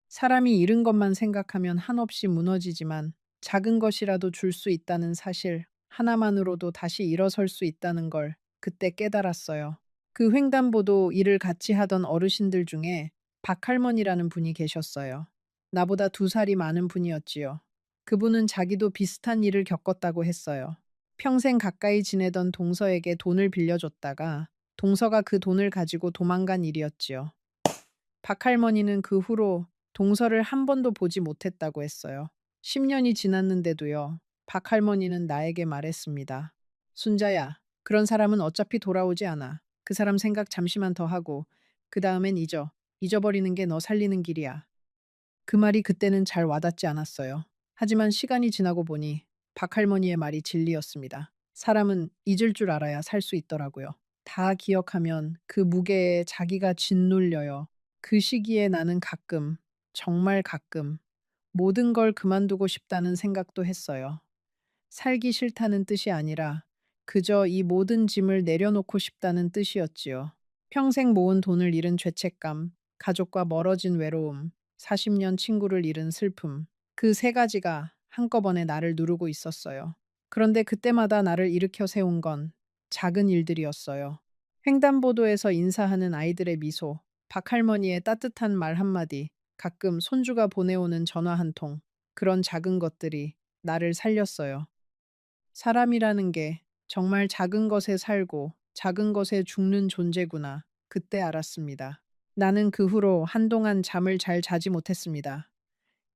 사람이 잃은 것만 생각하면 한없이 무너지지만 작은 것이라도 줄 수 있다는 사실 하나만으로도 다시 일어설 수 있다는 걸 그때 깨달았어요. 그 횡단보도 일을 같이 하던 어르신들 중에 박할머니라는 분이 계셨어요. 나보다 2살이 많은 분이었지요. 그분은 자기도 비슷한 일을 겪었다고 했어요. 평생 가까이 지내던 동서에게 돈을 빌려줬다가 동서가 그 돈을 가지고 도망간 일이었지요. 박할머니는 그 후로 동서를 한 번도 보지 못했다고 했어요. 10년이 지났는데도요. 박할머니는 나에게 말했습니다. 순자야, 그런 사람은 어차피 돌아오지 않아. 그 사람 생각 잠시만 더 하고 그 다음엔 잊어. 잊어버리는 게 너 살리는 길이야. 그 말이 그때는 잘 와닿지 않았어요. 하지만 시간이 지나고 보니 박할머니의 말이 진리였습니다. 사람은 잊을 줄 알아야 살 수 있더라고요. 다 기억하면 그 무게에 자기가 짓눌려요. 그 시기에 나는 가끔, 정말 가끔, 모든 걸 그만두고 싶다는 생각도 했어요. 살기 싫다는 뜻이 아니라 그저 이 모든 짐을 내려놓고 싶다는 뜻이었지요. 평생 모은 돈을 잃은 죄책감, 가족과 멀어진 외로움, 40년 친구를 잃은 슬픔, 그 세 가지가 한꺼번에 나를 누르고 있었어요. 그런데 그때마다 나를 일으켜 세운 건 작은 일들이었어요. 횡단보도에서 인사하는 아이들의 미소, 박할머니의 따뜻한 말 한마디, 가끔 손주가 보내오는 전화 한 통, 그런 작은 것들이 나를 살렸어요. 사람이라는 게 정말 작은 것에 살고 작은 것에 죽는 존재구나. 그때 알았습니다. 나는 그 후로 한동안 잠을 잘 자지 못했습니다.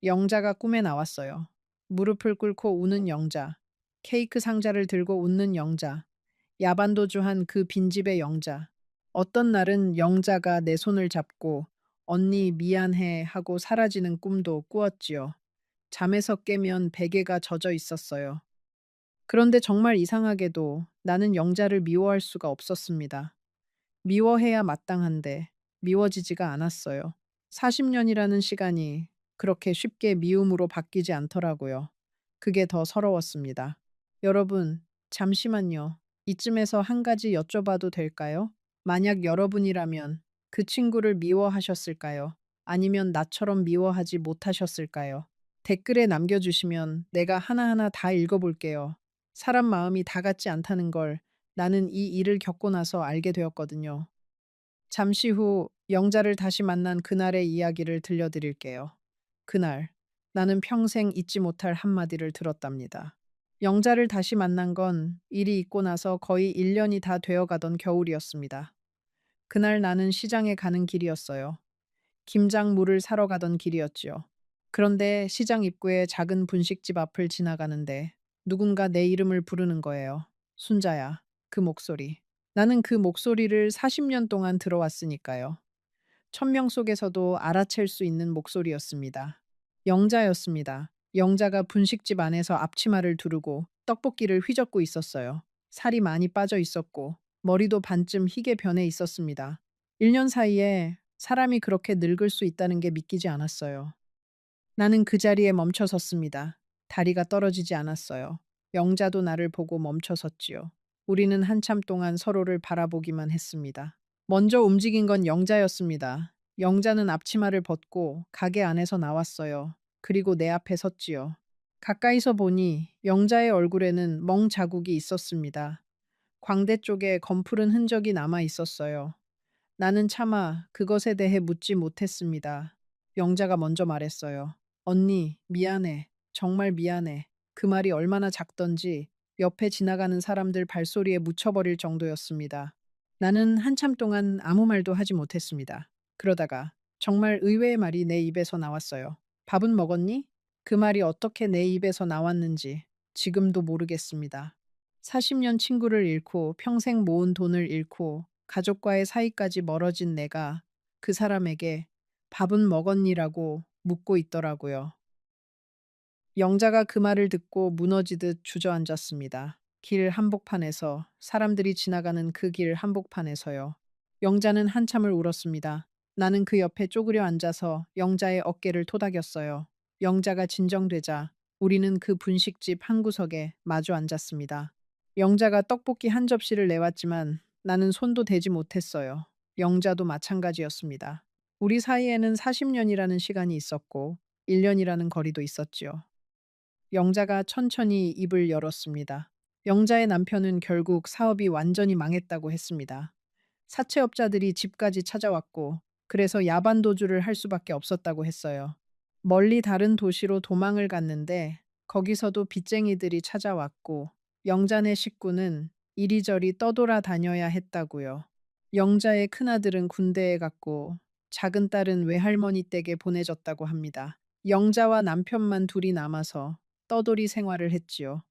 영자가 꿈에 나왔어요. 무릎을 꿇고 우는 영자, 케이크 상자를 들고 웃는 영자, 야반도주한 그 빈집의 영자. 어떤 날은 영자가 내 손을 잡고 언니 미안해 하고 사라지는 꿈도 꾸었지요. 잠에서 깨면 베개가 젖어 있었어요. 그런데 정말 이상하게도 나는 영자를 미워할 수가 없었습니다. 미워해야 마땅한데 미워지지가 않았어요. 40년이라는 시간이 그렇게 쉽게 미움으로 바뀌지 않더라고요. 그게 더 서러웠습니다. 여러분, 잠시만요. 이쯤에서 한 가지 여쭤봐도 될까요? 만약 여러분이라면 그 친구를 미워하셨을까요? 아니면 나처럼 미워하지 못하셨을까요? 댓글에 남겨주시면 내가 하나하나 다 읽어볼게요. 사람 마음이 다 같지 않다는 걸 나는 이 일을 겪고 나서 알게 되었거든요. 잠시 후 영자를 다시 만난 그날의 이야기를 들려드릴게요. 그날 나는 평생 잊지 못할 한마디를 들었답니다. 영자를 다시 만난 건 일이 있고 나서 거의 1년이 다 되어가던 겨울이었습니다. 그날 나는 시장에 가는 길이었어요. 김장물을 사러 가던 길이었지요. 그런데 시장 입구의 작은 분식집 앞을 지나가는데 누군가 내 이름을 부르는 거예요. 순자야. 그 목소리. 나는 그 목소리를 40년 동안 들어왔으니까요. 1000명 속에서도 알아챌 수 있는 목소리였습니다. 영자였습니다. 영자가 분식집 안에서 앞치마를 두르고 떡볶이를 휘젓고 있었어요. 살이 많이 빠져 있었고 머리도 반쯤 희게 변해 있었습니다. 1년 사이에 사람이 그렇게 늙을 수 있다는 게 믿기지 않았어요. 나는 그 자리에 멈춰 섰습니다. 다리가 떨어지지 않았어요. 영자도 나를 보고 멈춰 섰지요. 우리는 한참 동안 서로를 바라보기만 했습니다. 먼저 움직인 건 영자였습니다. 영자는 앞치마를 벗고 가게 안에서 나왔어요. 그리고 내 앞에 섰지요. 가까이서 보니 영자의 얼굴에는 멍 자국이 있었습니다. 광대 쪽에 검푸른 흔적이 남아 있었어요. 나는 차마 그것에 대해 묻지 못했습니다. 영자가 먼저 말했어요. 언니, 미안해. 정말 미안해. 그 말이 얼마나 작던지 옆에 지나가는 사람들 발소리에 묻혀버릴 정도였습니다. 나는 한참 동안 아무 말도 하지 못했습니다. 그러다가 정말 의외의 말이 내 입에서 나왔어요. 밥은 먹었니? 그 말이 어떻게 내 입에서 나왔는지 지금도 모르겠습니다. 40년 친구를 잃고 평생 모은 돈을 잃고 가족과의 사이까지 멀어진 내가 그 사람에게 밥은 먹었니라고 묻고 있더라고요. 영자가 그 말을 듣고 무너지듯 주저앉았습니다. 길 한복판에서, 사람들이 지나가는 그 길 한복판에서요. 영자는 한참을 울었습니다. 나는 그 옆에 쪼그려 앉아서 영자의 어깨를 토닥였어요. 영자가 진정되자 우리는 그 분식집 한 구석에 마주 앉았습니다. 영자가 떡볶이 한 접시를 내왔지만 나는 손도 대지 못했어요. 영자도 마찬가지였습니다. 우리 사이에는 40년이라는 시간이 있었고 1년이라는 거리도 있었지요. 영자가 천천히 입을 열었습니다. 영자의 남편은 결국 사업이 완전히 망했다고 했습니다. 사채업자들이 집까지 찾아왔고 그래서 야반도주를 할 수밖에 없었다고 했어요. 멀리 다른 도시로 도망을 갔는데 거기서도 빚쟁이들이 찾아왔고 영자네 식구는 이리저리 떠돌아 다녀야 했다고요. 영자의 큰아들은 군대에 갔고 작은 딸은 외할머니 댁에 보내졌다고 합니다. 영자와 남편만 둘이 남아서 떠돌이 생활을 했지요.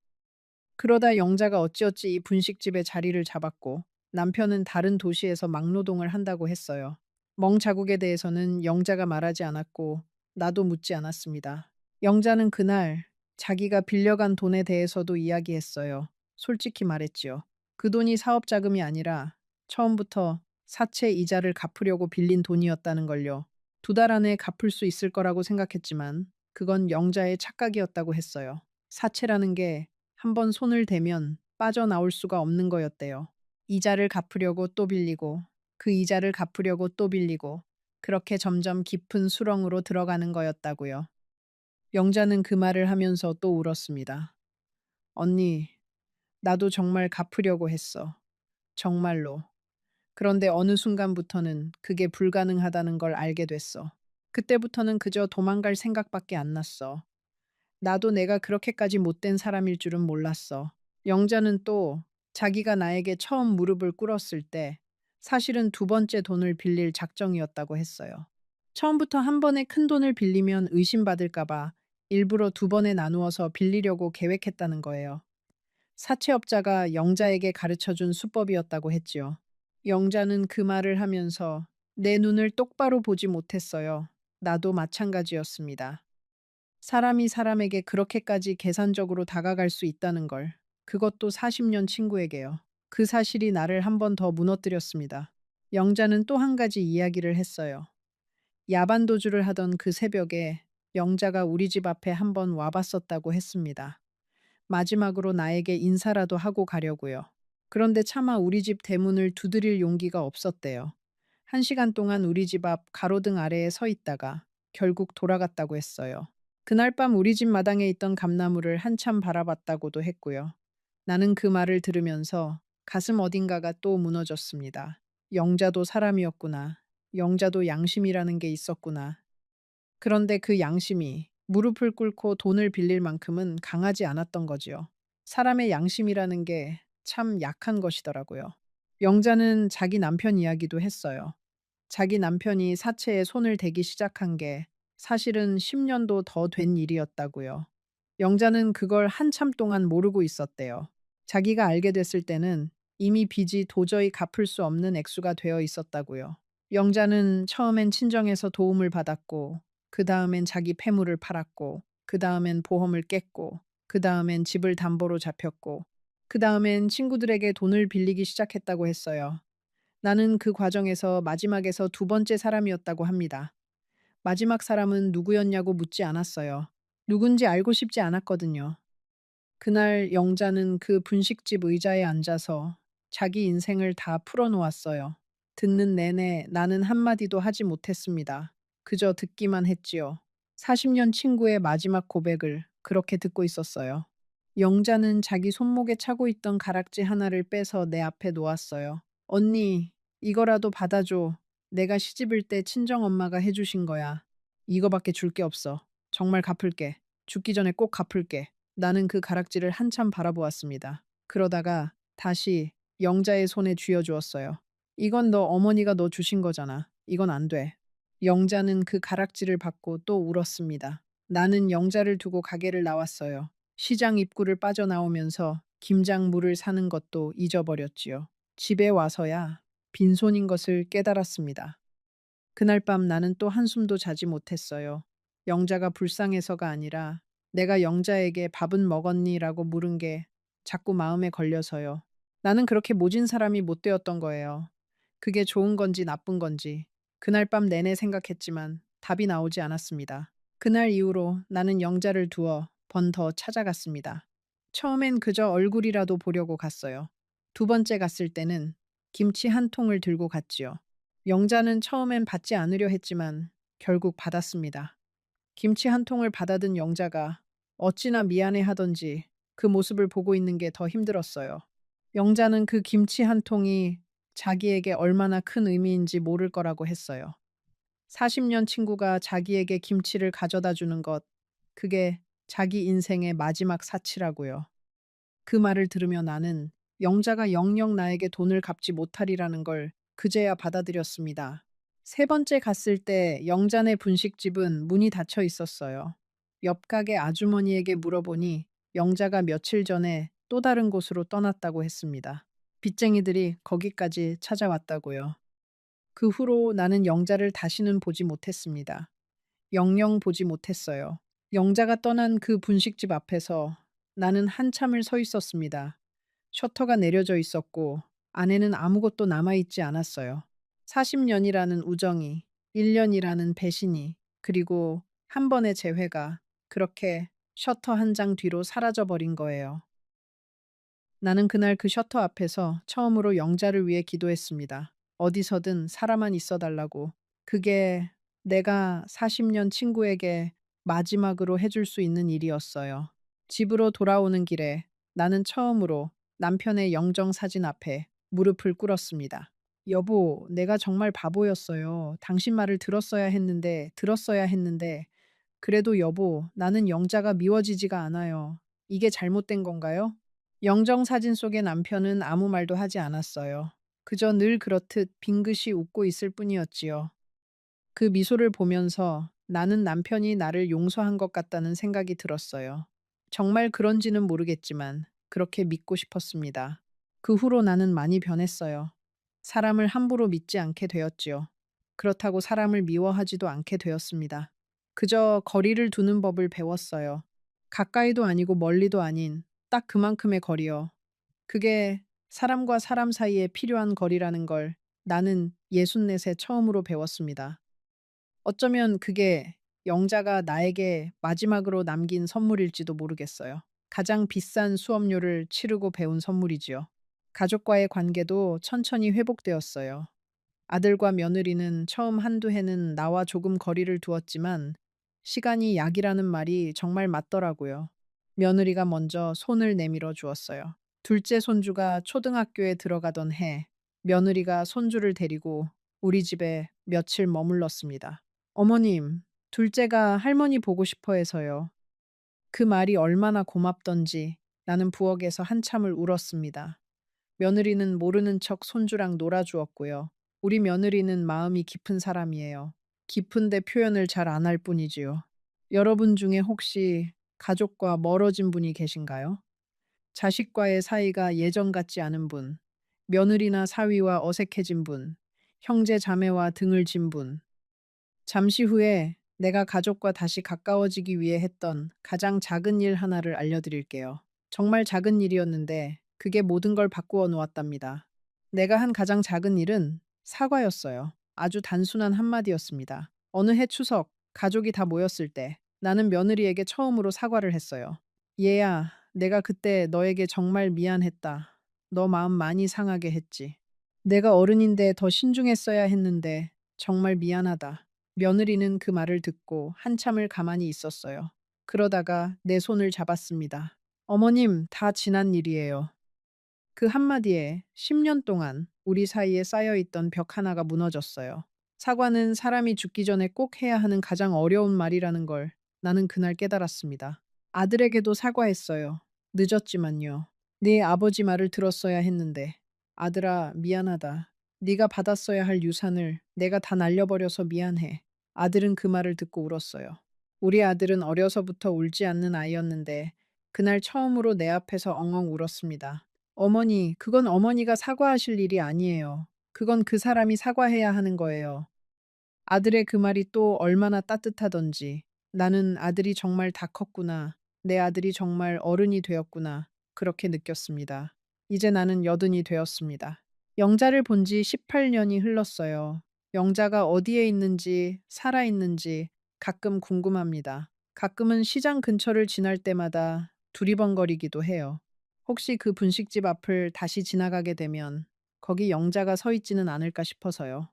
그러다 영자가 어찌어찌 이 분식집에 자리를 잡았고 남편은 다른 도시에서 막노동을 한다고 했어요. 멍 자국에 대해서는 영자가 말하지 않았고 나도 묻지 않았습니다. 영자는 그날 자기가 빌려간 돈에 대해서도 이야기했어요. 솔직히 말했지요. 그 돈이 사업 자금이 아니라 처음부터 사채 이자를 갚으려고 빌린 돈이었다는 걸요. 2달 안에 갚을 수 있을 거라고 생각했지만 그건 영자의 착각이었다고 했어요. 사채라는 게 한 번 손을 대면 빠져나올 수가 없는 거였대요. 이자를 갚으려고 또 빌리고 그 이자를 갚으려고 또 빌리고 그렇게 점점 깊은 수렁으로 들어가는 거였다고요. 영자는 그 말을 하면서 또 울었습니다. 언니, 나도 정말 갚으려고 했어. 정말로. 그런데 어느 순간부터는 그게 불가능하다는 걸 알게 됐어. 그때부터는 그저 도망갈 생각밖에 안 났어. 나도 내가 그렇게까지 못된 사람일 줄은 몰랐어. 영자는 또 자기가 나에게 처음 무릎을 꿇었을 때 사실은 2번째 돈을 빌릴 작정이었다고 했어요. 처음부터 한 번에 큰 돈을 빌리면 의심받을까봐 일부러 2번에 나누어서 빌리려고 계획했다는 거예요. 사채업자가 영자에게 가르쳐준 수법이었다고 했지요. 영자는 그 말을 하면서 내 눈을 똑바로 보지 못했어요. 나도 마찬가지였습니다. 사람이 사람에게 그렇게까지 계산적으로 다가갈 수 있다는 걸. 그것도 40년 친구에게요. 그 사실이 나를 한 번 더 무너뜨렸습니다. 영자는 또 한 가지 이야기를 했어요. 야반도주를 하던 그 새벽에 영자가 우리 집 앞에 한 번 와봤었다고 했습니다. 마지막으로 나에게 인사라도 하고 가려고요. 그런데 차마 우리 집 대문을 두드릴 용기가 없었대요. 1시간 동안 우리 집 앞 가로등 아래에 서 있다가 결국 돌아갔다고 했어요. 그날 밤 우리 집 마당에 있던 감나무를 한참 바라봤다고도 했고요. 나는 그 말을 들으면서 가슴 어딘가가 또 무너졌습니다. 영자도 사람이었구나. 영자도 양심이라는 게 있었구나. 그런데 그 양심이 무릎을 꿇고 돈을 빌릴 만큼은 강하지 않았던 거지요. 사람의 양심이라는 게 참 약한 것이더라고요. 영자는 자기 남편 이야기도 했어요. 자기 남편이 사채에 손을 대기 시작한 게 사실은 10년도 더 된 일이었다고요. 영자는 그걸 한참 동안 모르고 있었대요. 자기가 알게 됐을 때는 이미 빚이 도저히 갚을 수 없는 액수가 되어 있었다고요. 영자는 처음엔 친정에서 도움을 받았고, 그 다음엔 자기 폐물을 팔았고, 그 다음엔 보험을 깼고, 그 다음엔 집을 담보로 잡혔고, 그 다음엔 친구들에게 돈을 빌리기 시작했다고 했어요. 나는 그 과정에서 마지막에서 2번째 사람이었다고 합니다. 마지막 사람은 누구였냐고 묻지 않았어요. 누군지 알고 싶지 않았거든요. 그날 영자는 그 분식집 의자에 앉아서 자기 인생을 다 풀어놓았어요. 듣는 내내 나는 한마디도 하지 못했습니다. 그저 듣기만 했지요. 40년 친구의 마지막 고백을 그렇게 듣고 있었어요. 영자는 자기 손목에 차고 있던 가락지 하나를 빼서 내 앞에 놓았어요. 언니, 이거라도 받아줘. 내가 시집을 때 친정엄마가 해주신 거야. 이거밖에 줄 게 없어. 정말 갚을게. 죽기 전에 꼭 갚을게. 나는 그 가락지를 한참 바라보았습니다. 그러다가 다시 영자의 손에 쥐어주었어요. 이건 너 어머니가 너 주신 거잖아. 이건 안 돼. 영자는 그 가락지를 받고 또 울었습니다. 나는 영자를 두고 가게를 나왔어요. 시장 입구를 빠져나오면서 김장물을 사는 것도 잊어버렸지요. 집에 와서야 빈손인 것을 깨달았습니다. 그날 밤 나는 또 한숨도 자지 못했어요. 영자가 불쌍해서가 아니라 내가 영자에게 밥은 먹었니? 라고 물은 게 자꾸 마음에 걸려서요. 나는 그렇게 모진 사람이 못 되었던 거예요. 그게 좋은 건지 나쁜 건지 그날 밤 내내 생각했지만 답이 나오지 않았습니다. 그날 이후로 나는 영자를 두어 번 더 찾아갔습니다. 처음엔 그저 얼굴이라도 보려고 갔어요. 2번째 갔을 때는 김치 한 통을 들고 갔지요. 영자는 처음엔 받지 않으려 했지만 결국 받았습니다. 김치 한 통을 받아든 영자가 어찌나 미안해 하던지 그 모습을 보고 있는 게 더 힘들었어요. 영자는 그 김치 한 통이 자기에게 얼마나 큰 의미인지 모를 거라고 했어요. 40년 친구가 자기에게 김치를 가져다 주는 것, 그게 자기 인생의 마지막 사치라고요. 그 말을 들으며 나는 영자가 영영 나에게 돈을 갚지 못하리라는 걸 그제야 받아들였습니다. 3번째 갔을 때 영자네 분식집은 문이 닫혀 있었어요. 옆 가게 아주머니에게 물어보니 영자가 며칠 전에 또 다른 곳으로 떠났다고 했습니다. 빚쟁이들이 거기까지 찾아왔다고요. 그 후로 나는 영자를 다시는 보지 못했습니다. 영영 보지 못했어요. 영자가 떠난 그 분식집 앞에서 나는 한참을 서 있었습니다. 셔터가 내려져 있었고 안에는 아무것도 남아있지 않았어요. 40년이라는 우정이, 1년이라는 배신이, 그리고 한 번의 재회가 그렇게 셔터 한 장 뒤로 사라져 버린 거예요. 나는 그날 그 셔터 앞에서 처음으로 영자를 위해 기도했습니다. 어디서든 살아만 있어 달라고. 그게 내가 40년 친구에게 마지막으로 해줄 수 있는 일이었어요. 집으로 돌아오는 길에 나는 처음으로 남편의 영정 사진 앞에 무릎을 꿇었습니다. 여보, 내가 정말 바보였어요. 당신 말을 들었어야 했는데, 그래도 여보, 나는 영자가 미워지지가 않아요. 이게 잘못된 건가요? 영정 사진 속의 남편은 아무 말도 하지 않았어요. 그저 늘 그렇듯 빙긋이 웃고 있을 뿐이었지요. 그 미소를 보면서 나는 남편이 나를 용서한 것 같다는 생각이 들었어요. 정말 그런지는 모르겠지만 그렇게 믿고 싶었습니다. 그 후로 나는 많이 변했어요. 사람을 함부로 믿지 않게 되었지요. 그렇다고 사람을 미워하지도 않게 되었습니다. 그저 거리를 두는 법을 배웠어요. 가까이도 아니고 멀리도 아닌 딱 그만큼의 거리요. 그게 사람과 사람 사이에 필요한 거리라는 걸 나는 64세 처음으로 배웠습니다. 어쩌면 그게 영자가 나에게 마지막으로 남긴 선물일지도 모르겠어요. 가장 비싼 수업료를 치르고 배운 선물이지요. 가족과의 관계도 천천히 회복되었어요. 아들과 며느리는 처음 한두 해는 나와 조금 거리를 두었지만 시간이 약이라는 말이 정말 맞더라고요. 며느리가 먼저 손을 내밀어 주었어요. 둘째 손주가 초등학교에 들어가던 해, 며느리가 손주를 데리고 우리 집에 며칠 머물렀습니다. 어머님, 둘째가 할머니 보고 싶어 해서요. 그 말이 얼마나 고맙던지 나는 부엌에서 한참을 울었습니다. 며느리는 모르는 척 손주랑 놀아주었고요. 우리 며느리는 마음이 깊은 사람이에요. 깊은데 표현을 잘 안 할 뿐이지요. 여러분 중에 혹시 가족과 멀어진 분이 계신가요? 자식과의 사이가 예전 같지 않은 분, 며느리나 사위와 어색해진 분, 형제 자매와 등을 진 분. 잠시 후에 내가 가족과 다시 가까워지기 위해 했던 가장 작은 일 하나를 알려드릴게요. 정말 작은 일이었는데 그게 모든 걸 바꾸어 놓았답니다. 내가 한 가장 작은 일은 사과였어요. 아주 단순한 한마디였습니다. 어느 해 추석, 가족이 다 모였을 때 나는 며느리에게 처음으로 사과를 했어요. 얘야, 내가 그때 너에게 정말 미안했다. 너 마음 많이 상하게 했지. 내가 어른인데 더 신중했어야 했는데 정말 미안하다. 며느리는 그 말을 듣고 한참을 가만히 있었어요. 그러다가 내 손을 잡았습니다. 어머님, 다 지난 일이에요. 그 한마디에 10년 동안 우리 사이에 쌓여있던 벽 하나가 무너졌어요. 사과는 사람이 죽기 전에 꼭 해야 하는 가장 어려운 말이라는 걸 나는 그날 깨달았습니다. 아들에게도 사과했어요. 늦었지만요. 네 아버지 말을 들었어야 했는데. 아들아, 미안하다. 네가 받았어야 할 유산을 내가 다 날려버려서 미안해. 아들은 그 말을 듣고 울었어요. 우리 아들은 어려서부터 울지 않는 아이였는데 그날 처음으로 내 앞에서 엉엉 울었습니다. 어머니, 그건 어머니가 사과하실 일이 아니에요. 그건 그 사람이 사과해야 하는 거예요. 아들의 그 말이 또 얼마나 따뜻하던지. 나는 아들이 정말 다 컸구나. 내 아들이 정말 어른이 되었구나. 그렇게 느꼈습니다. 이제 나는 여든이 되었습니다. 영자를 본지 18년이 흘렀어요. 영자가 어디에 있는지, 살아있는지 가끔 궁금합니다. 가끔은 시장 근처를 지날 때마다 두리번거리기도 해요. 혹시 그 분식집 앞을 다시 지나가게 되면 거기 영자가 서 있지는 않을까 싶어서요.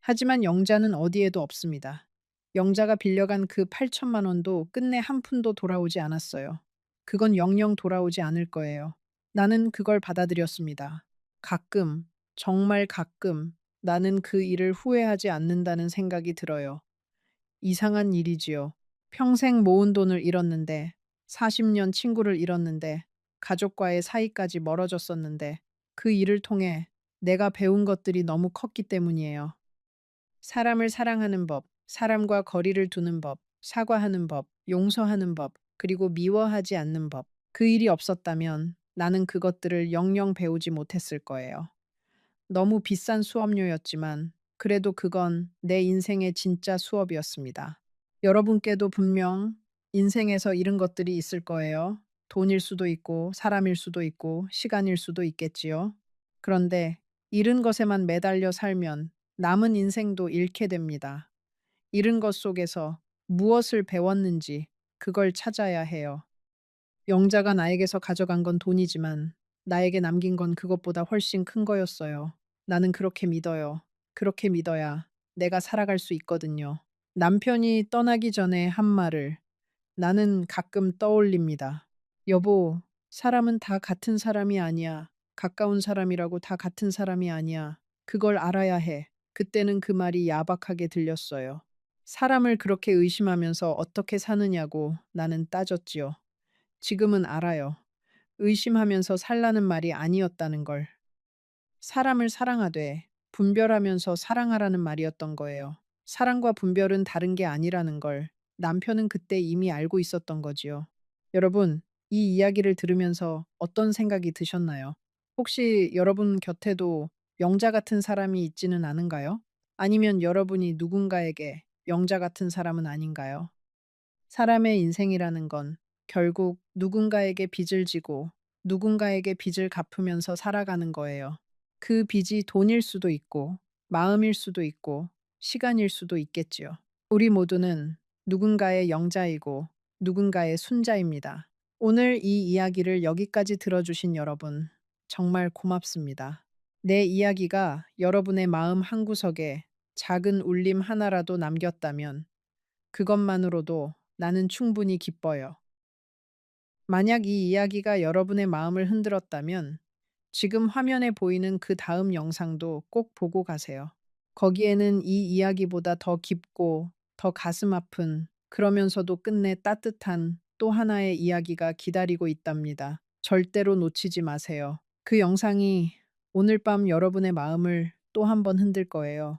하지만 영자는 어디에도 없습니다. 영자가 빌려간 그 8천만 원도 끝내 한 푼도 돌아오지 않았어요. 그건 영영 돌아오지 않을 거예요. 나는 그걸 받아들였습니다. 가끔, 정말 가끔 나는 그 일을 후회하지 않는다는 생각이 들어요. 이상한 일이지요. 평생 모은 돈을 잃었는데, 40년 친구를 잃었는데, 가족과의 사이까지 멀어졌었는데, 그 일을 통해 내가 배운 것들이 너무 컸기 때문이에요. 사람을 사랑하는 법, 사람과 거리를 두는 법, 사과하는 법, 용서하는 법, 그리고 미워하지 않는 법. 그 일이 없었다면 나는 그것들을 영영 배우지 못했을 거예요. 너무 비싼 수업료였지만 그래도 그건 내 인생의 진짜 수업이었습니다. 여러분께도 분명 인생에서 잃은 것들이 있을 거예요. 돈일 수도 있고, 사람일 수도 있고, 시간일 수도 있겠지요. 그런데 잃은 것에만 매달려 살면 남은 인생도 잃게 됩니다. 잃은 것 속에서 무엇을 배웠는지 그걸 찾아야 해요. 영자가 나에게서 가져간 건 돈이지만 나에게 남긴 건 그것보다 훨씬 큰 거였어요. 나는 그렇게 믿어요. 그렇게 믿어야 내가 살아갈 수 있거든요. 남편이 떠나기 전에 한 말을 나는 가끔 떠올립니다. 여보, 사람은 다 같은 사람이 아니야. 가까운 사람이라고 다 같은 사람이 아니야. 그걸 알아야 해. 그때는 그 말이 야박하게 들렸어요. 사람을 그렇게 의심하면서 어떻게 사느냐고 나는 따졌지요. 지금은 알아요. 의심하면서 살라는 말이 아니었다는 걸. 사람을 사랑하되 분별하면서 사랑하라는 말이었던 거예요. 사랑과 분별은 다른 게 아니라는 걸 남편은 그때 이미 알고 있었던 거지요. 여러분, 이 이야기를 들으면서 어떤 생각이 드셨나요? 혹시 여러분 곁에도 영자 같은 사람이 있지는 않은가요? 아니면 여러분이 누군가에게 영자 같은 사람은 아닌가요? 사람의 인생이라는 건 결국 누군가에게 빚을 지고 누군가에게 빚을 갚으면서 살아가는 거예요. 그 빚이 돈일 수도 있고, 마음일 수도 있고, 시간일 수도 있겠지요. 우리 모두는 누군가의 영자이고 누군가의 순자입니다. 오늘 이 이야기를 여기까지 들어주신 여러분, 정말 고맙습니다. 내 이야기가 여러분의 마음 한구석에 작은 울림 하나라도 남겼다면 그것만으로도 나는 충분히 기뻐요. 만약 이 이야기가 여러분의 마음을 흔들었다면 지금 화면에 보이는 그 다음 영상도 꼭 보고 가세요. 거기에는 이 이야기보다 더 깊고 더 가슴 아픈 그러면서도 끝내 따뜻한 또 하나의 이야기가 기다리고 있답니다. 절대로 놓치지 마세요. 그 영상이 오늘 밤 여러분의 마음을 또 한 번 흔들 거예요.